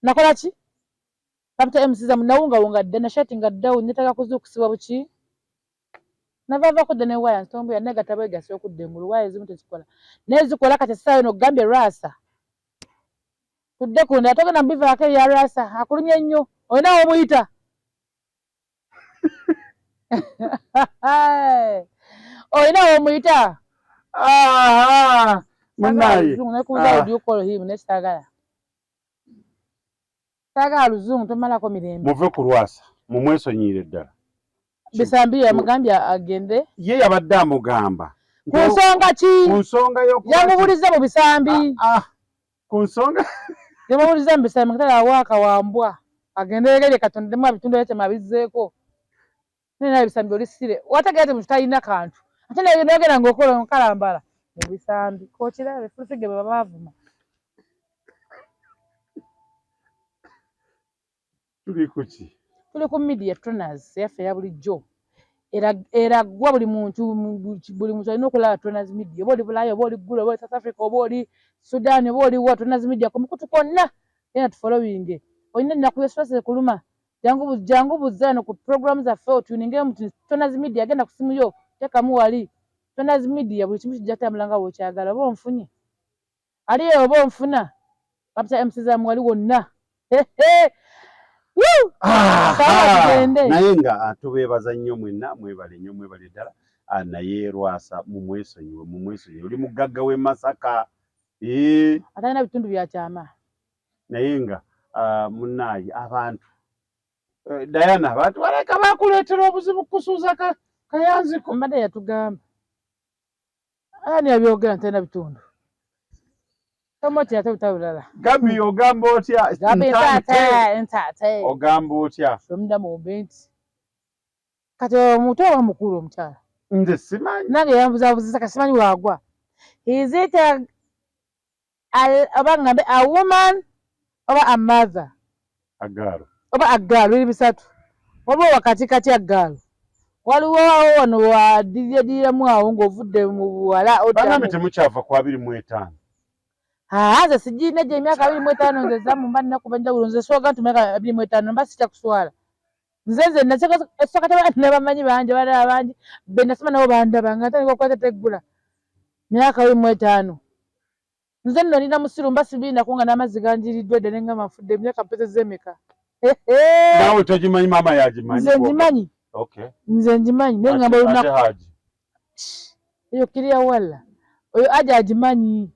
S1: nakola ki kapita MC za naunga dda nashatinga dawuni netaga kuzukusibwa buki navavako dda ne waya ntombo ya nega tabega sio kuddengulu waya zimu tekikola nezikola kati sayo no gambe rasa tudde kunda atoka na mbiva yake ya rasa akulumye nnyo oyina omuyita oyina omuyita
S2: munaye
S1: nekuza audio call hii nesagala sagala luzungu tomalako mirembe
S2: muve ku Lwasa mumwesonyire ddala
S1: bisambia mugambya agende
S2: ye yabadde amugamba
S1: ku nsonga ki
S2: ku nsonga
S1: yamubuliza mu bisambi
S2: ku nsonga
S1: yamubuliza mu bisambi ngitala waka wambwa agenderegere Katonda mu bitundu yete mabizeeko nina bisambi olisire wategete mu talina kantu ate naye nogera ngokola nkalambala mu bisambi kokirabe fulufige babavuma
S2: tuli kuki
S1: tuli ku media trainers yaffe ya bulijjo era gwa buli muntu alina okulaba trainers media oba oli Bulaaya oba oli Gulu oba oli South Africa oba oli Sudan oba oli wa trainers media ku mukutu kwonna yena tufollowing oyina nakuyeswase kuluma jangu buzano ku program za feo tuninge mu trainers media agenda ku simu yo tekamu wali trainers media buli kimu kijja tambulanga wo kyagala oba onfunye aliyo oba onfuna kapita MC za mwali wonna
S2: naye nga tubeebaza nnyo mwenna mwebale nnyo mwebale ddala naye Lwasa mumwesonyiwe oli mugagga w'e Masaka
S1: atalina bitundu byakyama
S2: naye nga munnaayi abantu Diana abantu baleka bakuleetera obuzibu kusuuza kayanziko
S1: mbadde yatugamba ani yabyogera ntalina bitundu tomoti ate butabulala
S2: Gabi ogamba otya
S1: entate
S2: ogamba otya
S1: from the moment kati omuto oba mukulu omukyala
S2: nze simanyi
S1: nange yambuzabuzisa kasimanyi wagwa is it oba ngambe a woman oba a mother
S2: agaalo
S1: oba agaalo biri bisatu oba wakati kati agaalo waliwo wano wadiriramu awo ng'ovudde mu buwala
S2: banambe temukyava ku 25
S1: nze sijina gye emyaka 25 nze zamu mba nnakuba njawulo nze swaga nti emyaka 25 mba sijja kuswala nze nasokata nabamanyi bangi abalala bangi be nasoma nabo bandaba nga ntandika okukwata teggula myaka 25 nze nno nina musiru mba sibiina kunga n'amazzi ganjiriddwa ddala nga mafudde emyaka mpeze z'emeka
S2: nawe togimanyi maama yagimanyi
S1: nze ngimanyi nze ngimanyi naye ngamba olunaku eyo kirya walla oyo aja agimanyi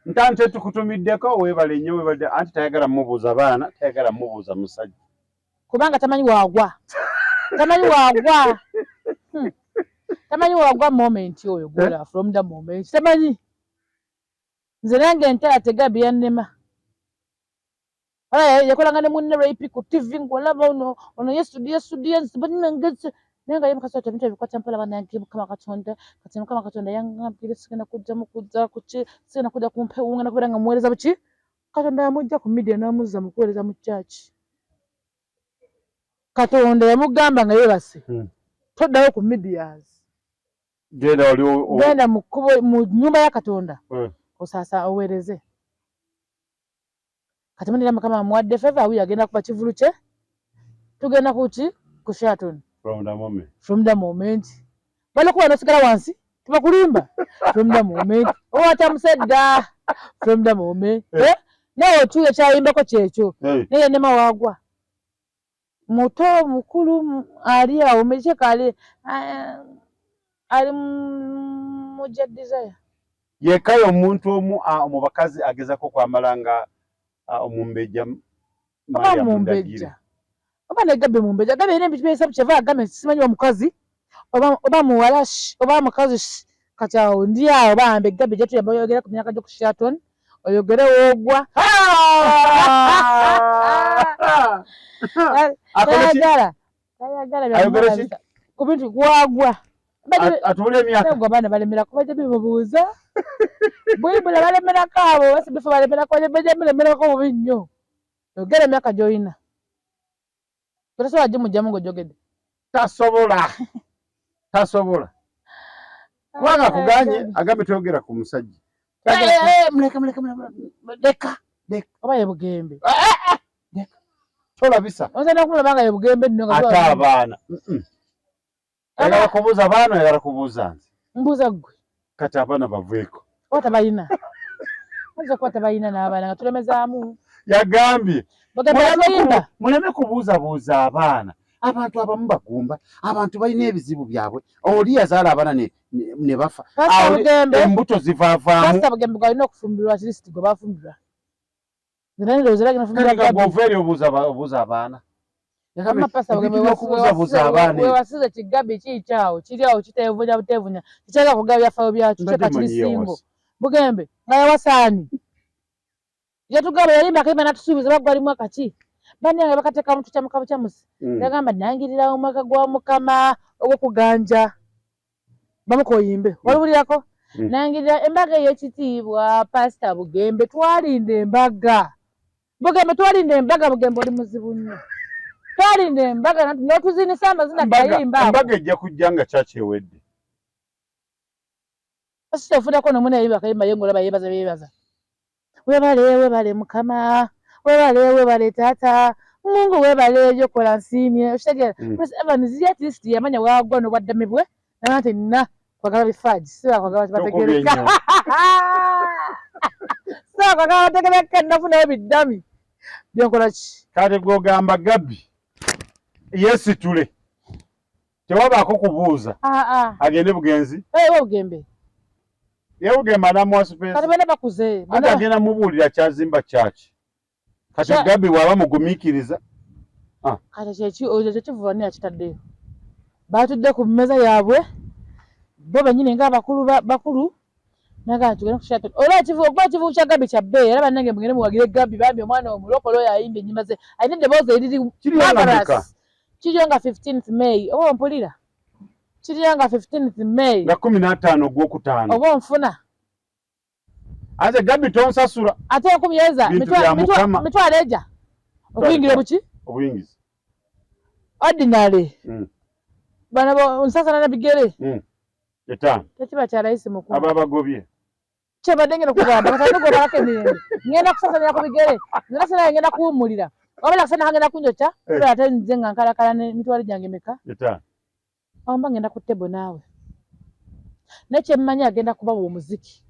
S2: ntante tukutumiddeko weebale nnyo weebale anti tayagala mubuuza baana tayagala mubuuza musajja
S1: kubanga tamanyi wagwa tamanyi wagwa moment oyo gola from the moment tamanyi nze nange ntala tegabi yannema yakolanga ne munne rape ku TV ngolaba ono yestudiyo nsibanangetse nenga yemukasa otemita ebikwata mpola banange Mukama Katonda yangambire sigenda kujja mukujja kuki sigenda kujja kumpewunga nakubera nga muweereza buki Katonda yamujja ku media n'amuzza mu kuweereza mu church Katonda yamugamba nga yeebase toddayo ku medias genda mu nnyumba ya Katonda osaasa oweereze kati mandira Mukama amuwadde favor awi agenda kuba kivulu kye tugenda kuki ku Sheraton from the moment balikuba nosigala wansi Tubakulimba from the moment. Watamusedda from the moment. Nawe tuye kyayimbako kyekyo. Naye ne mawagwa. Muto mukulu ali awo mecheka ali mujaddiza.
S2: Yekayo omuntu omu mu bakazi agezako kwamalanga omumbejja
S1: Maria Mundagire. Oba ne Gabi Mumbeja. Gabi ene bitu byesa bikyava agame simanyi omukazi. Oba muwalashi, oba mukazi kati awo ndi awo bambe Gabi gye tuyamba oyogera ku myaka gyo ku Sheraton. Oyogere woogwa.
S2: Ayogere ki?
S1: Ku bintu gwagwa.
S2: Atule emyaka.
S1: Ngo bana balemera kuba gye bibuuza. Bwibula balemera kaabo basibifu balemera ko gye balemera ko binnyo. Oyogere emyaka gy'oyina. Tosobola gimugyamu ng'ojogedde.
S2: Tasobola. Kubanga kuganye agambe toyogera ku musajja. Muleka.
S1: Oba ye Bugembe.
S2: Tolabisa.
S1: Onsana kumulabanga ye Bugembe nno nga
S2: ate abaana. Ayagala kubuuza abaana ayagala kubuuza nze.
S1: Mbuuza ggwe.
S2: Kati abaana baveeko.
S1: Oba tabayina. Oyinza kuba tabayina n'abaana nga tulemezaamu.
S2: Yagambye muleme kubuuzabuuza abaana. Abantu abamu bagumba, abantu balina ebizibu byabwe. Oli yazaala abaana ne bafa. Embuto zivaavaamu.
S1: Pastor Bugembe alina okufumbirwa at least gwe baafumbirwa.
S2: Gwoveeri obuuza abaana.
S1: Wewasize kigabi kiyitaawo kiri awo kiteevunya buteevunya kikyala kugaba byafaayo byakyo kyeka kiri singo. Bugembe nga yawasaani. Yatugaba yalimba akayimba n'atusuubiza baggwa alimu akaki. Bani yange bakateeka mu kya mukabo kya musi. Yagamba nangirira omwaka gwa Mukama ogw'okuganja. Bamukoyimbe. Walubulirako? Nangirira embaga ey'ekitiibwa Pastor Bugembe twalinda embaga. Bugembe twalinda embaga Bugembe oli muzibu nnyo. Twalinda embaga n'otuzinisa amazina gayimba.
S2: Embaga ejja kujja nga kyakyewedde.
S1: Asitefundako n'omuna yayimba akayimba ye ng'olaba yeebaza. Webale Mukama. Webale taata. Mungu webale ebyokola nsiimye. Okitegeera. Evans ziri at least yamanya waagwa n'obwaddami bwe. Nante nina kwagala bifaaji. Siba kwagala bategereka. Siba kwagala bategereka nafunayo biddami. Byenkola ki?
S2: Kale gw'ogamba Gabi. Yeesitule. Tewabaako kubuuza. Agende bugenzi.
S1: Bugembe.
S2: Ye Bugembe anamuwa space.
S1: Kati bana bakuze.
S2: Ate agenda mubuulira kyazimba kyaki. Kati Gabi waba mugumiikiriza.
S1: Kati kyekivuba ni akitaddeyo. Baatudde ku mmeeza yaabwe. Bo bennyini ng'abakulu naga tugenda ku Sheraton. Olwa kivu kya Gabi kya bbeeyi era bannange mugende muwagire Gabi bambi omwana omulokole oyo ayimba ennyimba ze. Alina eddoboozi eriri kiriyo nga 15th May. Oba ompulira? Kiriyo nga 15th May.
S2: Nga 15 ogwokutaano.
S1: Oba onfuna?
S2: Ate Gabi tonsasula.
S1: Ate okumyeza mitwalo eja. Obuyingire buki?
S2: Obuyingizi.
S1: Ordinary. Bana nsasana na bigere.
S2: Etano.
S1: Tekiba kya layisi mukulu.
S2: Ababagobye.
S1: Kyebadde ngenda kugamba katandika obalako emirembe. Ngenda kusasanira ku bigere. Nasana ngenda kuwummulira. Wabala kusana ngenda kunjokya. Olwa ate nze nga nkalakala n'emitwalo gyange meka.
S2: Etano.
S1: Amba ngenda ku ttebo naawe. Nekyemmanyi agenda kuba omuziki.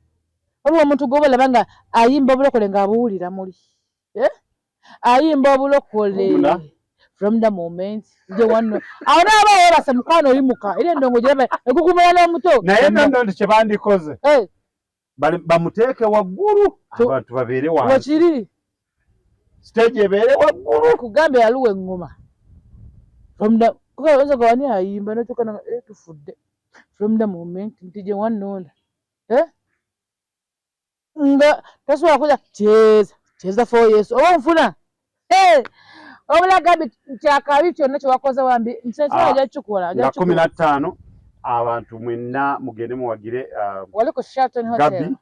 S1: Waliwo omuntu gw'obalaba nga ayimba obulokole ng'abuwulira muli. Ayimba obulokole. From the moment nje wanno awo n'aba yeebase mukwano oyimuka era endongo gyeba egugumula n'omuto
S2: naye nno kye bandikoze bamuteeke waggulu abantu babeere wansi
S1: wakiri
S2: stage ebeere waggulu
S1: kugambe yaluwa eŋŋoma from the kugaoza gawani ayimba n'otukana tufudde from the moment nti gye wannonda nga tasobola kuza kyeza for Yesu oba nfuna obula Gabi kyakabi kyonna kyewakoze wambi nkyekira gyakikola
S2: nga 15 abantu mwenna mugende muwagire
S1: wali ku Sheraton Hotel
S2: Gabi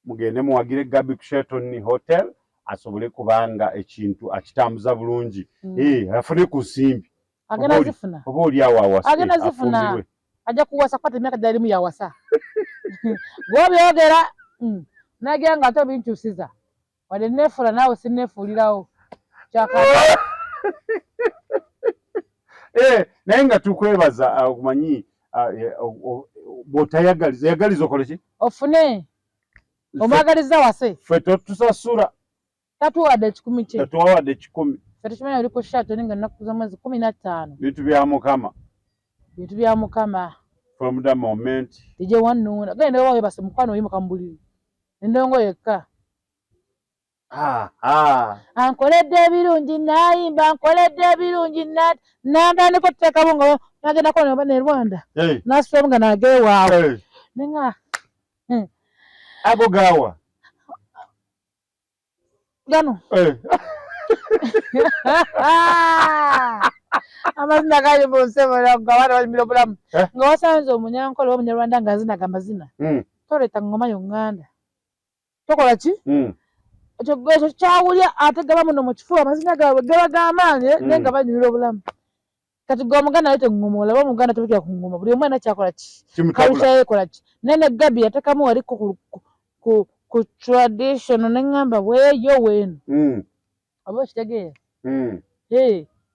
S2: mugende muwagire Gabi ku Sheraton Hotel asobole kubanga ekintu akitambuza bulungi afune ku nsimbi
S1: agenda zifuna
S2: oba oli awo awasa
S1: agenda zifuna ajja kuwasa kwata emyaka gyalimu yawasa gwobyogera nagira nga ate obinkyusiza wadde neefula naawe sinneefuulirawo
S2: naye nga tukwebaza okumanyi bw'otayagaliza yagaliza okole ki
S1: ofune omwagaliza wase
S2: ffe totusasula
S1: tatuwadde 10 kye
S2: tetuwawadde 10
S1: ffe tukimanya oli ku shatoni nga nnaku z'omwezi 15
S2: bintu bya mukama
S1: bintu bya mukama
S2: from the moment
S1: tije wannuuna genda wawe base mukwano oyimuka mu buliri endongo yekka ankoledde ebirungi nayimba ankoledde ebirungi nagandiko tuteekamo nga nagendako ne Rwanda nasitulamu nga nageewaawe nenga
S2: ago gawa
S1: gano amazina gali mu nsebo nga abaana balimira obulamu nga wasanze omunyankole oba omunyarwanda ng'azinaga amazina toleeta ngoma yonganda tokola ki ekyo kyawulya ate gaba muno mu kifuba amazina gaabwe gaba g'amaanyi naye nga banyumira obulamu kati gwe omuganda naye tengoma olaba omuganda tebikira ku ngoma buli omwana kyakola ki kalukyayo ekola ki naye ne Gabi yatekamu wali ku tradition neŋŋamba weeyo weeno oba okitegeera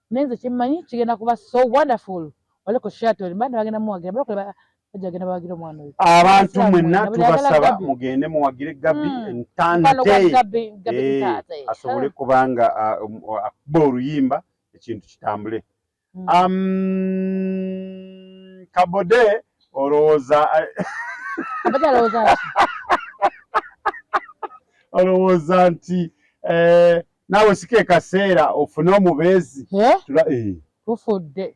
S1: naye nze kimmanyi kigenda kuba so wonderful wali ku Sheraton bandi bagenda muwagira balokole bajagenda bawagira omwana oyo
S2: abantu mwenna tubasaba mugende muwagire Gabi entante asobole kubanga akuba oluyimba ekintu kitambule Kabode olowooza nti naawe sike kaseera ofune omubeezi
S1: tufudde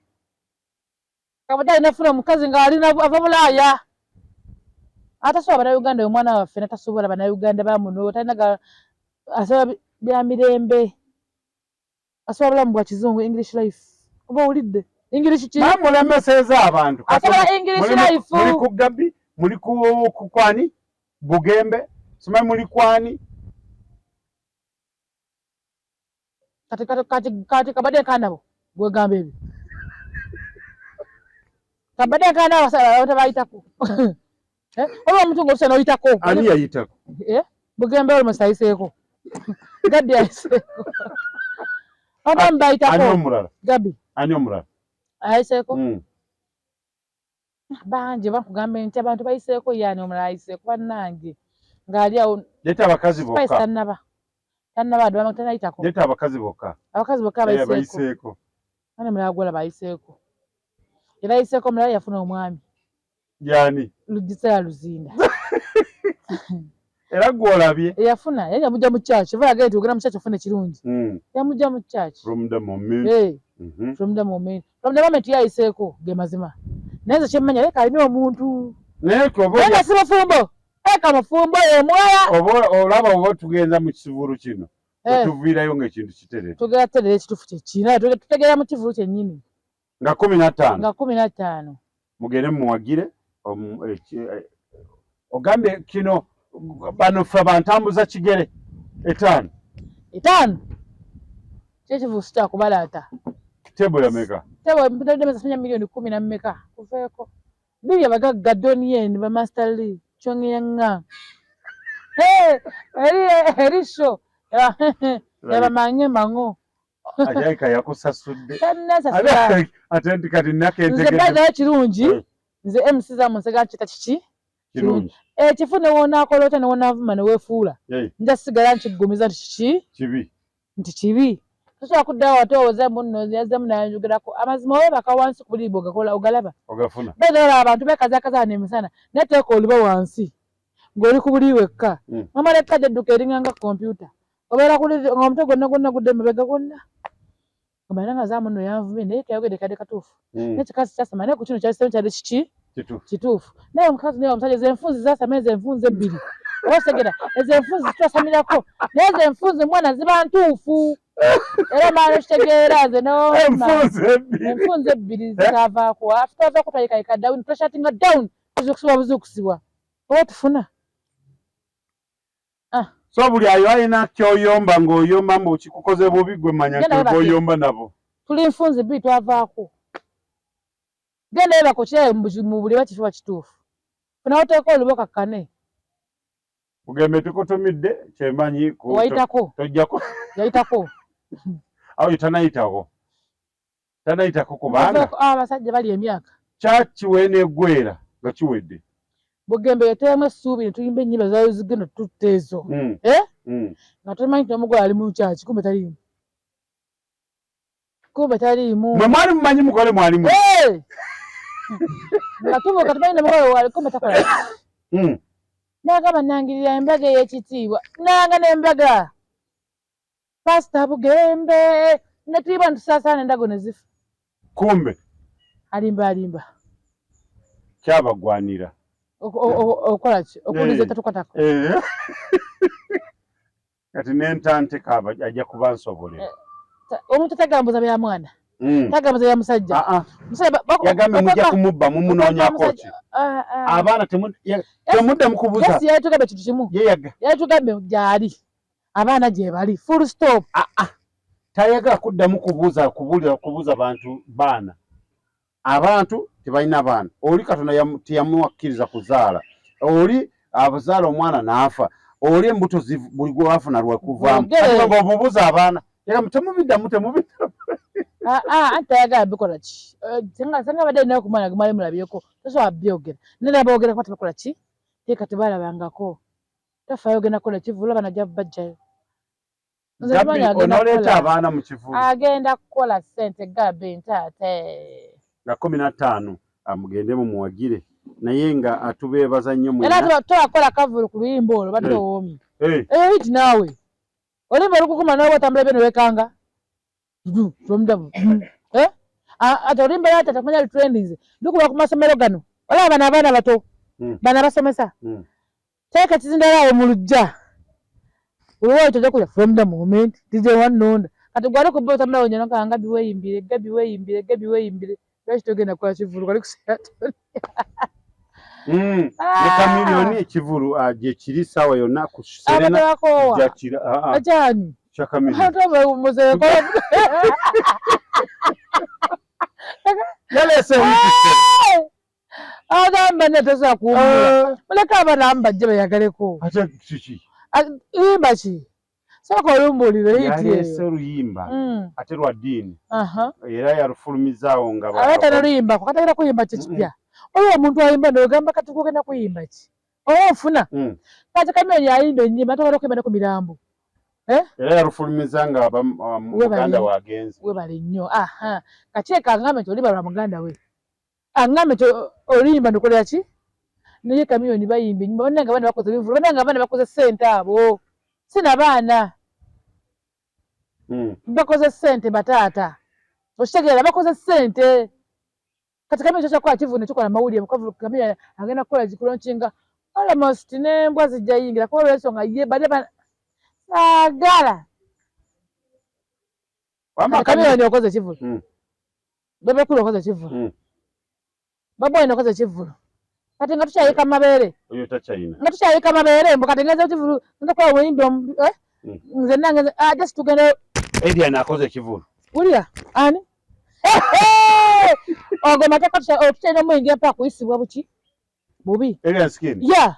S1: Kabode alina funa omukazi ng'alina ava Bulaaya atasobola bannayuganda omwana waffe natasobola bannayuganda bamuno talina asobola bya mirembe asobola bulamu bwa kizungu English life oba owulidde English ki
S2: mulemeseza abantu
S1: asobola English life
S2: muli ku Gabi muli ku kwani Bugembe simanyi muli kwani kati Kabade kanabo gwegamba ebyo Kabade kanabo tabayitako oba omuntu ng'olusana oyitako ani yayitako
S1: Bugembe olwo musayiseeko Gabi ayiseeko oba mbayitako
S2: ani omulala
S1: Gabi
S2: ani omulala
S1: ayiseeko bangi bakugamba nti abantu bayiseeko yaani omulala ayiseeko bannange ng'ali awo
S2: leeta abakazi bokka
S1: tannaba adwa tanayitako
S2: leeta abakazi bokka
S1: bayiseeko ani mulala gwolaba bayiseeko era ayiseeko omulala yafuna omwami
S2: yani
S1: Lugisera Luzinda
S2: era gwolabye
S1: yafuna yali yamujja mu church eva yagenda tugenda mu church ofune kirungi yamujja mu church
S2: from the moment
S1: from the moment yayiseeko ge mazima naye nze kyemmanya leka alina omuntu
S2: naye
S1: nga si mufumbo eka mufumbo omwala
S2: olaba oba tugenza mu kisivulu kino tuviirayo ng'ekintu kiterere
S1: tugera terere ekituufu kyekina tutegeera mu kivulu kyennyini
S2: nga 15
S1: nga 15
S2: mugende muwagire ogambe kino bano ffe bantambuza kigere 5 kyekivuusi kyakubalaata tebo yameka
S1: tebomesa milioni 10 na mmeka kuveeko bibya bagagga Donien ba Master Lee chongenga erisho yabamange mango
S2: ajaika yakusasudde
S1: tanasasula
S2: ate ndi kati nakente
S1: nze baada kirungi nze MC za musega kita kiki
S2: kirungi
S1: kifune wona akola ota ne wona avuma ne wefuula nja sigala nkigumiza kiki kibi tusobola kuddawo watoowoza munno yazzamu nayanjugerako amazima oba baka wansi ku buliibo gakola ogalaba
S2: ogafuna
S1: bedala abantu bekazakazana emisana neteeka oliba wansi ng'oli ku buli wekka mama lekka gyedduka eringa nga kompyuta obeera kulira nga omutwe gwonna gudde emabega gwonna omanira nga zaamu nno yanvumye naye kayogedde kadde katuufu nekikasi kyasama naye ku kino kyalisemu kyali kiki kituufu naye omukazi naye omusajja ezenfunzi zasama ezenfunzi 2 osegera ezenfunzi zitwasamirako naye ezenfunzi mwana ziba ntuufu era maana kitegeera nze enfunzi 2 zitavaako afutavaako twayikaika down twashatinga down buzuukusibwa buzuukusibwa oba tufuna
S2: so buli ayo alina kyoyomba ng'oyomba mbu kikukoze bubi gwe manya ntoyomba nabo
S1: tuli nfunzi 2 twavaako genda yebako kirayo mu buli bakifuba kituufu funawoteeka olubo kakkane
S2: ugembe tukutumidde kyemanyi
S1: wayitako
S2: tojjako
S1: yayitako
S2: awo tanayitako kubanga
S1: abasajja bali emyaka
S2: kyakiweneegwera nga kiwedde
S1: Bugembe yatemu essuubi ne tuyimba ennyimba zayo zigenda tutteezo. Nga tumanyi tunamugola ali mu kyaki kumbe taliimu. Kumbe taliimu.
S2: Mwe mwali mumanyi mugole mwalimu.
S1: Nga tubuuka tumanyi namugole wali kumbe takola. N'agamba nangirira embaga ey'ekitiibwa. Nanga n'embaga. Pasita Bugembe. Ne tuyimba ntusaasaana endago ne zifa.
S2: Kumbe.
S1: Alimba.
S2: Kyabagwanira.
S1: Okola ki? Okuliza tatukatako.
S2: Kati n'entante kaaba ajja kuba nsobolera.
S1: Omuntu tagambuza bya mwana. Tagambuza bya musajja.
S2: Yagambe mujja kumubba mumunoonyako ki? Abaana temudde mukubuuza.
S1: Yes, yatugambe kintu kimu. Yatugambe gyali. Abaana gye bali. Full stop.
S2: Tayagala kuddamu kubuuza bantu baana. Abantu tebalina baana. Oli Katonda teyamuwakkiriza kuzaala. Oli abazaala omwana n'afa. Oli embuto buli gwe wafuna lwekuvaamu. Nga obubuuza abaana. Yagambe temubiddamu.
S1: Anti ayagala bikola ki? Sanga badde nayo kumwana gumale mulabyeko. Tosobola byogera. Nene boogera kwati bakola ki? Teeka tebalabangako. Tafaayo ogenda kukola kivulu abana ajja bajjayo.
S2: Onoleeta abaana mu kivulu.
S1: Agenda kukola ssente Gabi ntaate.
S2: Nga 15 amugende mumuwagire. Naye nga atubeebaza nnyo mwena.
S1: Era twakola kavulu ku luyimba olwo badde woomi. Hiti naawe. Olimba olukukuma nawe otambula bino wekanga. Ate olimba yata takumanya trendings. Lukuba ku masomero gano. Olaba bana abaana bato. Bana basomesa. Teeka kizindalawo mu lujja. Olwo tojja kuya from the moment. DJ Wanonda. Kati gwali ku bota mlawo nyana kanga Gabi weyimbire. Lwaki togenda kwa kivulu kali kuseera toni.
S2: Ne Chameleone ekivulu gye kiri sawa yonna ku Serena.
S1: Ajani.
S2: Kya Chameleone.
S1: Hata muzee kwa.
S2: Yale sewi.
S1: Agamba netoza kuumula. Muleka abana ambajje bayagaleko.
S2: Ate kiki?
S1: Imba ki? Soko lumbulire hiti.
S2: Yalese oluyimba ate lwa ddiini. Era yarufulumizaawo nga
S1: abata n'oluyimba katagira kuyimba kikipya. Olwo omuntu ayimba n'ogamba kati kugenda kuyimba ki? Ofuna. Kati Chameleone yayimba ennyimba tosobola okuyimba ne ku mirambo.
S2: Era yarufulumiza nga muganda we agenze.
S1: Webale nnyo. Kakyeka angambe nti oliba lwa muganda we. Angambe nti oluyimba ndokolera ki? Naye Chameleone bayimba ennyimba bonna nga bana bakoze bivulu bonna nga bana bakoze ssente abo. Sina baana. Bakoze ssente bataata. Okitegeera bakoze ssente. Kati Chameleone kyakola kivulu kikola mawulire Chameleone agenda kukola zikulonkinga almost n'embwa zijja yingira kuba olw'ensonga ye badde saagala. Chameleone okoze kivulu. Bebe kulu okoze kivulu. Baboyina okoze kivulu. Kati nga tukyayika mabeere.
S2: Oyo takyayina. Nga
S1: tukyayika mabeere mbu kati ngeze kivulu nza kuba weyimba nze nange just tugenda.
S2: Ediana akoze kivulu.
S1: Ulia ani? Ogo mataka tukyayina muyingira mpaka kuyisibwa buki? Bubi.
S2: Elian Skin.
S1: Yeah.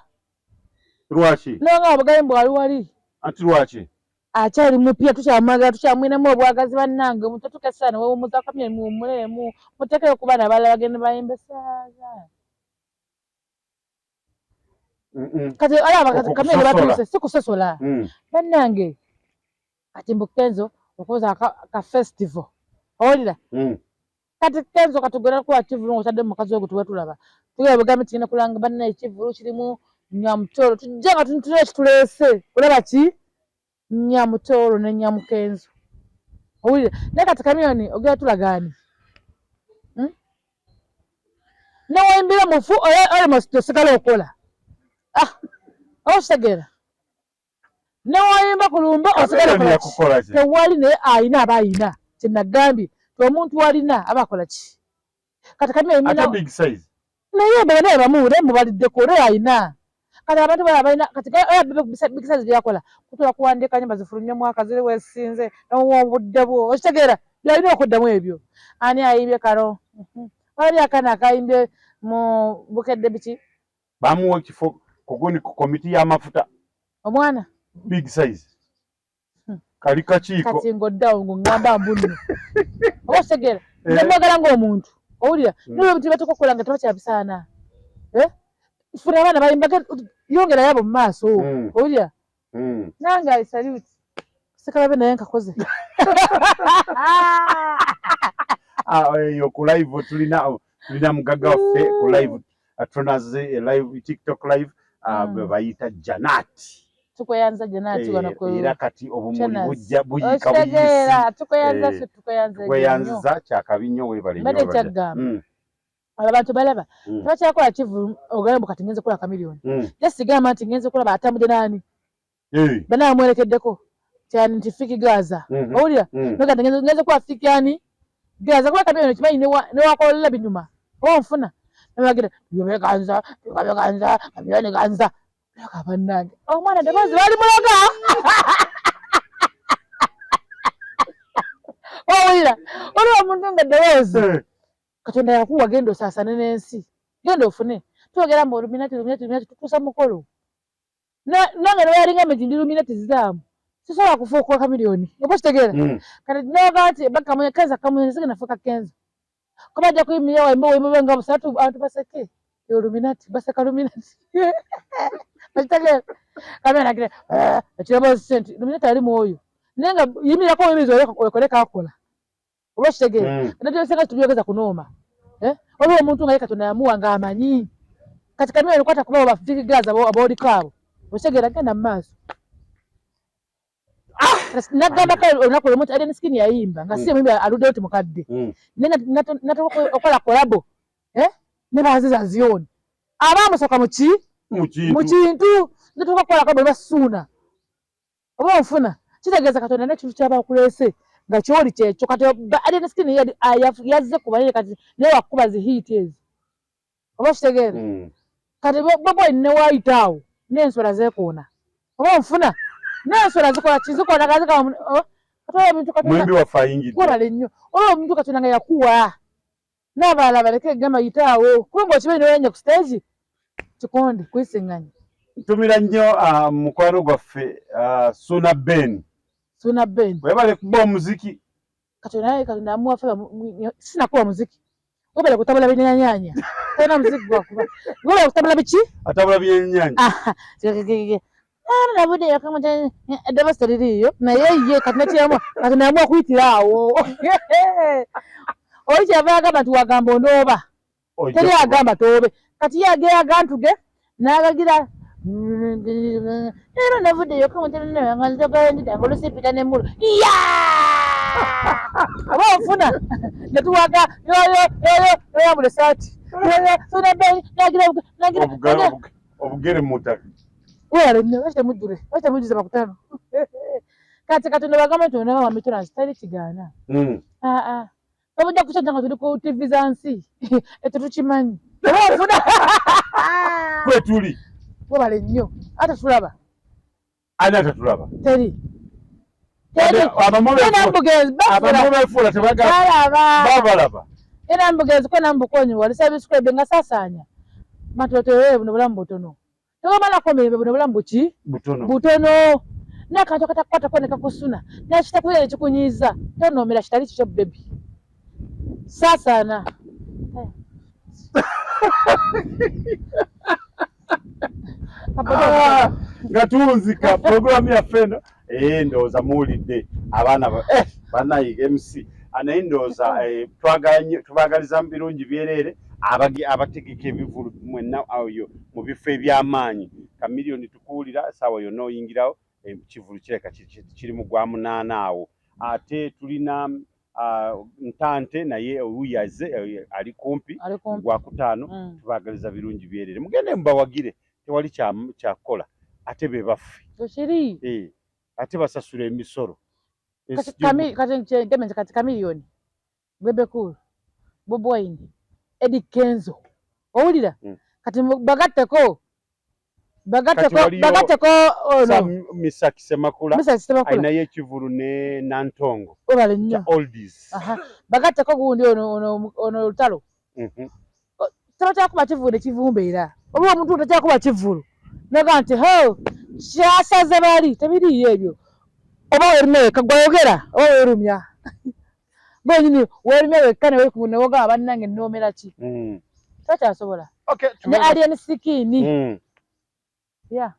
S2: Lwaki?
S1: Nonga obugalimbu wali.
S2: Anti lwaki?
S1: Akyali mupya tukyamwaga tukyamwinamu obwagazi bannange mutatukasaana wewumuza Chameleone muwummulemu muteekere ku baana balala bagende bayimbe saaga. Kati alaba Chameleone batuuse si kusosola. Bannange kati mbu Kenzo okoza ka festival. Owulira? Kati Kenzo katugenda kuba kivulu ng'otadde mu mukazi ogwo tuwe tulaba. Tugenda bugambe tugenda kulanga bannaye ekivulu kirimu Nyamutolo. Tujja nga tuntuleyo ekituleese. Olaba ki? Nyamutolo ne Nyamukenzo. Owulira? Naye kati Chameleone ogenda tulagaani. Newayimbira mufu almost tosigala okola. Osigala. Newayimba ku lumba osigala
S2: okola.
S1: Tewali naye ayina aba ayina. Kye nagambye. Omuntu walina aba akola ki? Kati Chameleone
S2: ate big size.
S1: Naye bene bamuure mubaliddeko olwo ayina. Kati abantu balina kati big size byakola. Kutola kuwandiika nyimba zifulumye mwaka ziri weesinze n'obudde bwo. Okitegeera byalina okuddamu ebyo. Ani ayimbye kalo? Wali akana akayimbye mu bukedde biki?
S2: Bamuwa ekifo kuguni ku komiti y'amafuta.
S1: Omwana?
S2: Big size. Kali kakiiko.
S1: Kati ngoddawo ng'ngamba mbunno. Okitegeera? Ndemwagala ng'omuntu. Owulira? N'olwo bintu batukokola nga tebakyabisaana. funa abana bayimba yongera yabo mu maaso owulira nange I salute sekalabe naye nkakoze
S2: yo ku live tulina mugaga waffe ku live atunaze live TikTok live bayita Janati
S1: tukweyanza Janati
S2: era kati obumuli bujja buyika buyisa tukweyanza kyakabinyo webale
S1: nnyo abantu balaba tebakyakola kivu ogambo kati ngenze kola kamiliyoni jasigamba nti ngenze kulaba atambudde nani bana amwerekeddeko cyane nti Fiki Gaza owulira nogati ngenze kuba Fiki yani Gaza kuba kamiliyoni kimanyi ne wakola binyuma onfuna nabagira yobeganza kamiliyoni ganza akabanange omwana debazi bali mulaga owulira olwo omuntu nga debazi Katonda yakuwa gendo sasa nensi gendo ofune twogera mu Illuminati tukusa mukolo nange nayalinga mejindi Illuminati zidamu sisobola kufuuka kamiliyoni oba kitegera kati noga nti bakamuye kenza kamuye sike nafuka kenza kuba ajja kuyimira wembe nga busatu abantu baseke Illuminati baseka Illuminati bakitegera kamera kire ekirabo sente Illuminati ali mwoyo nenga yimirako webizo okoleka akola oba kitegera ndio senga tubyogeza kunoma olwo omuntu nga Katonda yamuwa nga amanyi kati kamera kwata kuba bafiki Gaza abodi kabo okitegera genda mu maaso nagamba kale olunaku lwomuntu alina skin yayimba nga si mwimbi aludde oti mukadde natoka okola kolabo ne baziza zioni abamusoka mu kintu natoka kola kolabo basuna oba onfuna kitegeeza Katonda n'ekintu kyaba kulese nga kyoli kyekyo kati alina skin yazze kubalire kati ne wakuba zi heat ezo oba kitegeera kati bobo ne wayitaawo n'enswera zekoona oba onfuna n'enswera zikola kizikola gazika Katonda bintu Katonda
S2: mwembi wafayingidde
S1: kubale nnyo olwo omuntu Katonda nga yakuwa n'abalala baleke gama yitaawo kubanga okimanyi n'oyanja ku stage kikonde kwisinganya
S2: ntumira nnyo mukwano gwaffe Suna Ben webale kuba omuziki
S1: Katonda amuwafe sinakuba muziki webale kutabula byennyanja tena muziki gwakuba webale kutabula biki
S2: atabula byennyanja
S1: nabude yakamata edabasa liriyo naye kati nakiyamu kati naamua kuyitiraawo oli kyava agamba nti wagamba onooba teri agamba toobe kati ye ageyaga ntuge n'agagira era navuddeyo kamutananga nzogayendida ngolusipita n'emmulu oba ofuna netuwaga yoyabula esaati
S2: obugere mutaka
S1: wale nnyo bakitemujjuza bakutano kati Katonda bagamba nti onaba wamitonansi tali kigaana babujja kukyanja nga tuli ku TV za nsi tetukimanyi oba ofuna
S2: kwe tuli
S1: webale nnyo ate tulaba
S2: ani atatulaba
S1: teri
S2: abamubefuula tebabalaba
S1: era mbugenzi kwena mbukonyiwa lisabisukebe nga sasanya matotowe buno bulamu butono tewamalako mirembe buno bulamu buki butono n'akantu katakukwatako ne kakusuna nakitakuya ne kikunyiiza tonoomera kitali kikyo bebi saasaana
S2: nga tuwunzika programu yaffe eno ndowooza muwulidde abaana banayiga MC naye ndowooza tubagaliza mu birungi byereere abategeka ebivulu mwenna oyo mu bifo eby'amaanyi kamiliyoni tukuwulira saawa yonna oyingirawo kivulu kireka kiri mu gwa munaana awo ate tulina ntante naye uyaze ali kumpi gwa kutaano tubagaliza birungi byereere mugende mbawagire tewali kyakola ate be baffe ate basasula emisolo
S1: kati kamiliyoni Bebe Cool Bobi Wine Eddie Kenzo owulira kati bagatteko
S2: Misaki Semakula ayina y'ekivulu ne Nantongo
S1: obale nnyo
S2: oldies
S1: bagatteko gundi ono lutalo tabakyakuba kivulu ekivumbeera oba omuntu takyakuba kivulu naga nti kyasaze bali tebiriyo ebyo oba werume kagwayogera oba werumya bwenyini werumya wekka newoga abannange noomera ki takyasobola
S2: Okay,
S1: ne alien sikini. Yeah.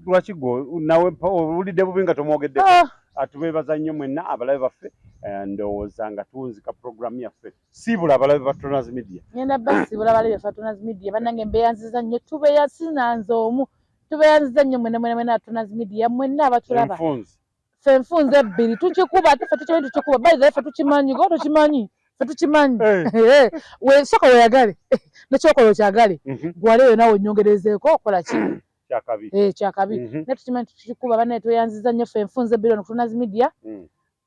S2: Lwaki go nawe olidde bubi nga tomwogedde atubeebaza nnyo mwenna abalabe baffe ndowooza nga tuwunzika programu yaffe siibula abalabe ba Tronaz Media.
S1: Ngenda basiibula abalabe baffe Tronaz Media bannange mbeeyanziza nnyo tubeeyansinanze omu tubeeyanziza nnyo mwenna Tronaz Media mwenna abatulaba ffe enfunze ebbiri tukikuba ate ffe tukimanyi tukikuba bayiza ffe tukimanyi go tokimanyi ffe tukimanyi sooka weeyagale nekyokola okyagale gwaleeyo naawe onnyongerezeeko okola ki kyakabi naye tukimanyi tukikuba bannaye tweyanziza nnyo ffe enfunze ebbiri ono Tronaz Media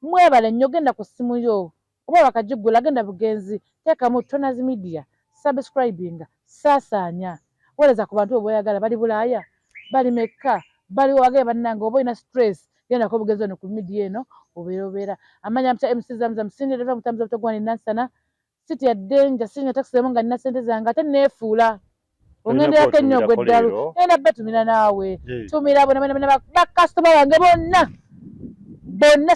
S1: mwebale nnyo genda ku ssimu yo oba bakagigula genda bugenzi teekamu Tronaz Media subscribinga saasaanya weereza ku bantu bw'oyagala bali Bulaaya bali Mekka bali wagee bannange oba olina stress genda ko bugenzi ono ku media eno obeera amanya mpya MC Zamzam sindi deva mutambuza butogwani nansana siti ya danger sinya taxi nga nina sente zange ate neefuula ongenderako ennyo gwe ddalu genda betumira naawe tumira bona bakasitoma bange bonna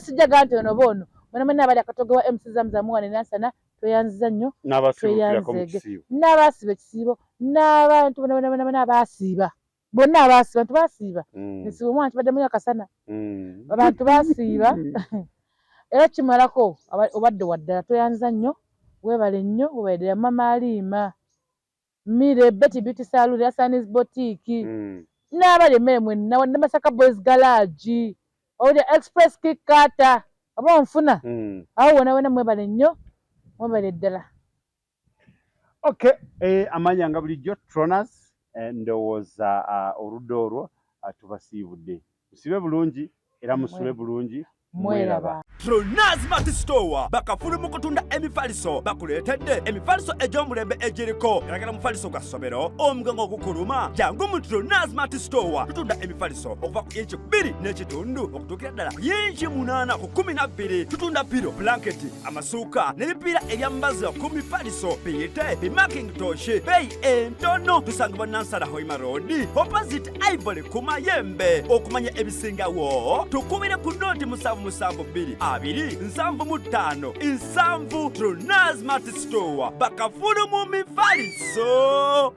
S1: sijjaga nti ono bono bona abali akatogo wa MC Zamzam wane nansana tweyanziza nnyo n'abaasiba ekisiibo n'abantu bona abaasiiba bonna abaasiba abantu baasiiba nesiba omwana kibaddemu akasana abantu baasiiba era kimalako obadde waddala tweyanziza nnyo weebale nnyo weebale mama Alima Mire Betty Beauty Salon Asanis Boutique n'abali emmere mwenna wadde Masaka Boys Garage owulira Express Kick Kata oba onfuna awo wona mwebale nnyo mwebale ddala.
S2: Okay, amanya nga bulijjo Tronaz ndowooza oludda olwo tubasiibudde musibe bulungi era musube bulungi
S1: mweraba.
S3: Tronaz Mart Store bakafulu mu kutunda emifaliso bakuleetedde emifaliso egy'omulembe egiriko eragala mufaliso gwa ssomero omugongo ogukuluma jangu mu Tronaz Mart Store tutunda emifaliso okuva ku inchi 2 n'ekitundu okutuukira ddala ku inchi 8 ku 12 tutunda piro blanketi amasuuka n'ebipiira ebyambaza ku mifaliso biyite bimakintoshi beeyi entono tusangibwa Nansana Hoima Road opposite Ivory ku Mayembe okumanya ebisingawo tukubire ku noti 772 Tronaz Mart Store bakafulu mu mifaliso.